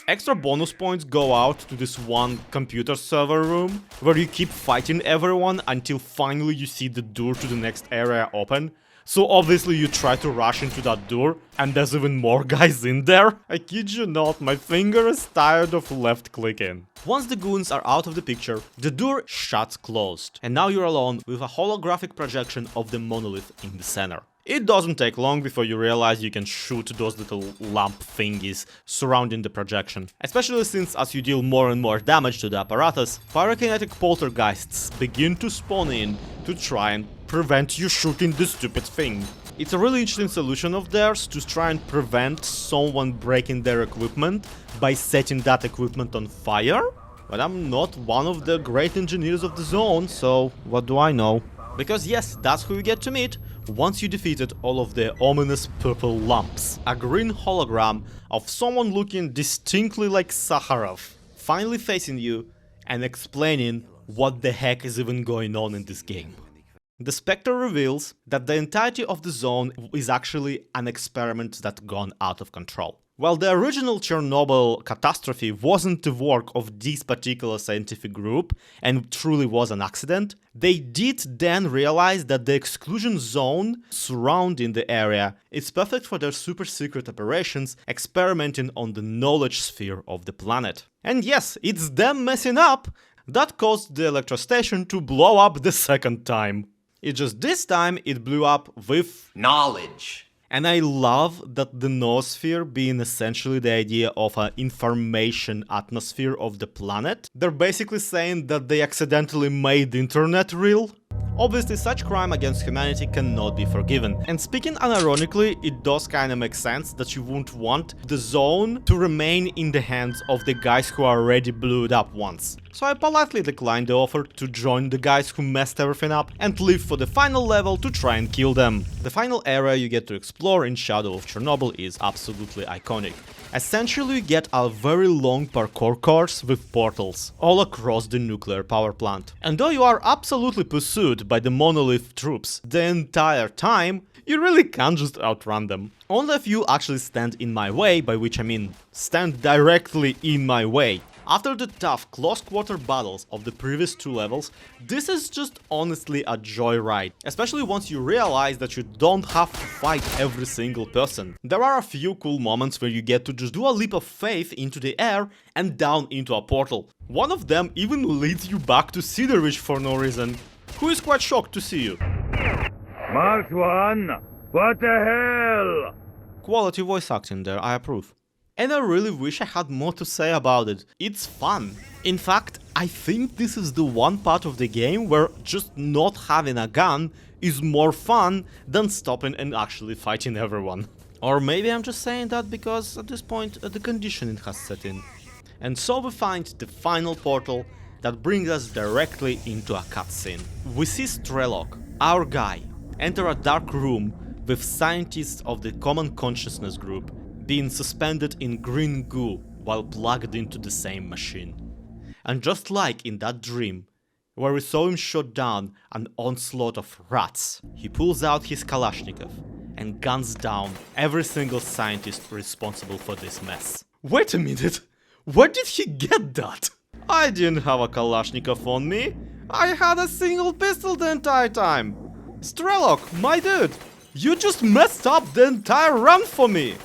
Extra bonus points go out to this one computer server room, where you keep fighting everyone until finally you see the door to the next area open. So obviously you try to rush into that door, and there's even more guys in there. I kid you not, my finger is tired of left clicking. Once the goons are out of the picture, the door shuts closed, and now you're alone with a holographic projection of the monolith in the center. It doesn't take long before you realize you can shoot those little lamp thingies surrounding the projection. Especially since as you deal more and more damage to the apparatus, pyrokinetic poltergeists begin to spawn in to try and prevent you shooting the stupid thing. It's a really interesting solution of theirs to try and prevent someone breaking their equipment by setting that equipment on fire. But I'm not one of the great engineers of the zone, so what do I know? Because yes, that's who you get to meet once you defeated all of the ominous purple lumps. A green hologram of someone looking distinctly like Makarov, finally facing you and explaining what the heck is even going on in this game. The Spectre reveals that the entirety of the zone is actually an experiment that's gone out of control. While the original Chernobyl catastrophe wasn't the work of this particular scientific group and truly was an accident, they did then realize that the exclusion zone surrounding the area is perfect for their super secret operations experimenting on the knowledge sphere of the planet. And yes, it's them messing up that caused the electrostation to blow up the second time. It's just this time it blew up with knowledge. And I love that the noosphere being essentially the idea of an information atmosphere of the planet. They're basically saying that they accidentally made the internet real. Obviously, such crime against humanity cannot be forgiven. And speaking unironically, it does kinda make sense that you wouldn't want the zone to remain in the hands of the guys who already blew it up once. So I politely declined the offer to join the guys who messed everything up and leave for the final level to try and kill them. The final area you get to explore in Shadow of Chernobyl is absolutely iconic. Essentially, you get a very long parkour course with portals all across the nuclear power plant. And though you are absolutely pursued by the monolith troops the entire time, you really can't just outrun them. Only a few actually stand in my way, by which I mean stand directly in my way. After the tough close-quarter battles of the previous two levels, this is just honestly a joyride, especially once you realize that you don't have to fight every single person. There are a few cool moments where you get to just do a leap of faith into the air and down into a portal. One of them even leads you back to Siderich for no reason, who is quite shocked to see you. Mark 1, what the hell? Quality voice acting there, I approve. And I really wish I had more to say about it. It's fun. In fact, I think this is the one part of the game where just not having a gun is more fun than stopping and actually fighting everyone. Or maybe I'm just saying that because at this point the conditioning has set in. And so we find the final portal that brings us directly into a cutscene. We see Strelok, our guy, enter a dark room with scientists of the Common Consciousness group being suspended in green goo while plugged into the same machine. And just like in that dream, where we saw him shot down an onslaught of rats, he pulls out his Kalashnikov and guns down every single scientist responsible for this mess. Wait a minute, where did he get that? I didn't have a Kalashnikov on me, I had a single pistol the entire time. Strelok, my dude, you just messed up the entire run for me.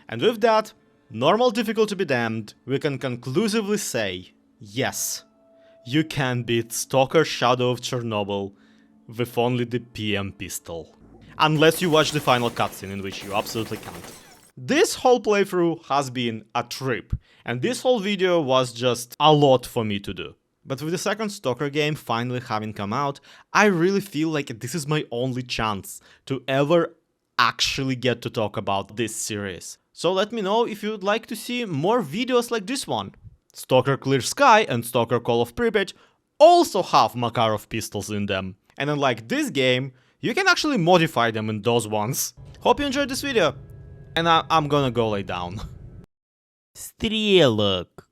And with that, normal difficulty be damned, we can conclusively say, yes, you can beat Stalker Shadow of Chernobyl with only the PM pistol. Unless you watch the final cutscene, in which you absolutely can't. This whole playthrough has been a trip, and this whole video was just a lot for me to do. But with the second Stalker game finally having come out, I really feel like this is my only chance to ever actually get to talk about this series. So let me know if you'd like to see more videos like this one. Stalker Clear Sky and Stalker Call of Pripyat also have Makarov pistols in them. And unlike this game, you can actually modify them in those ones. Hope you enjoyed this video, and I'm gonna go lay down. Strelok.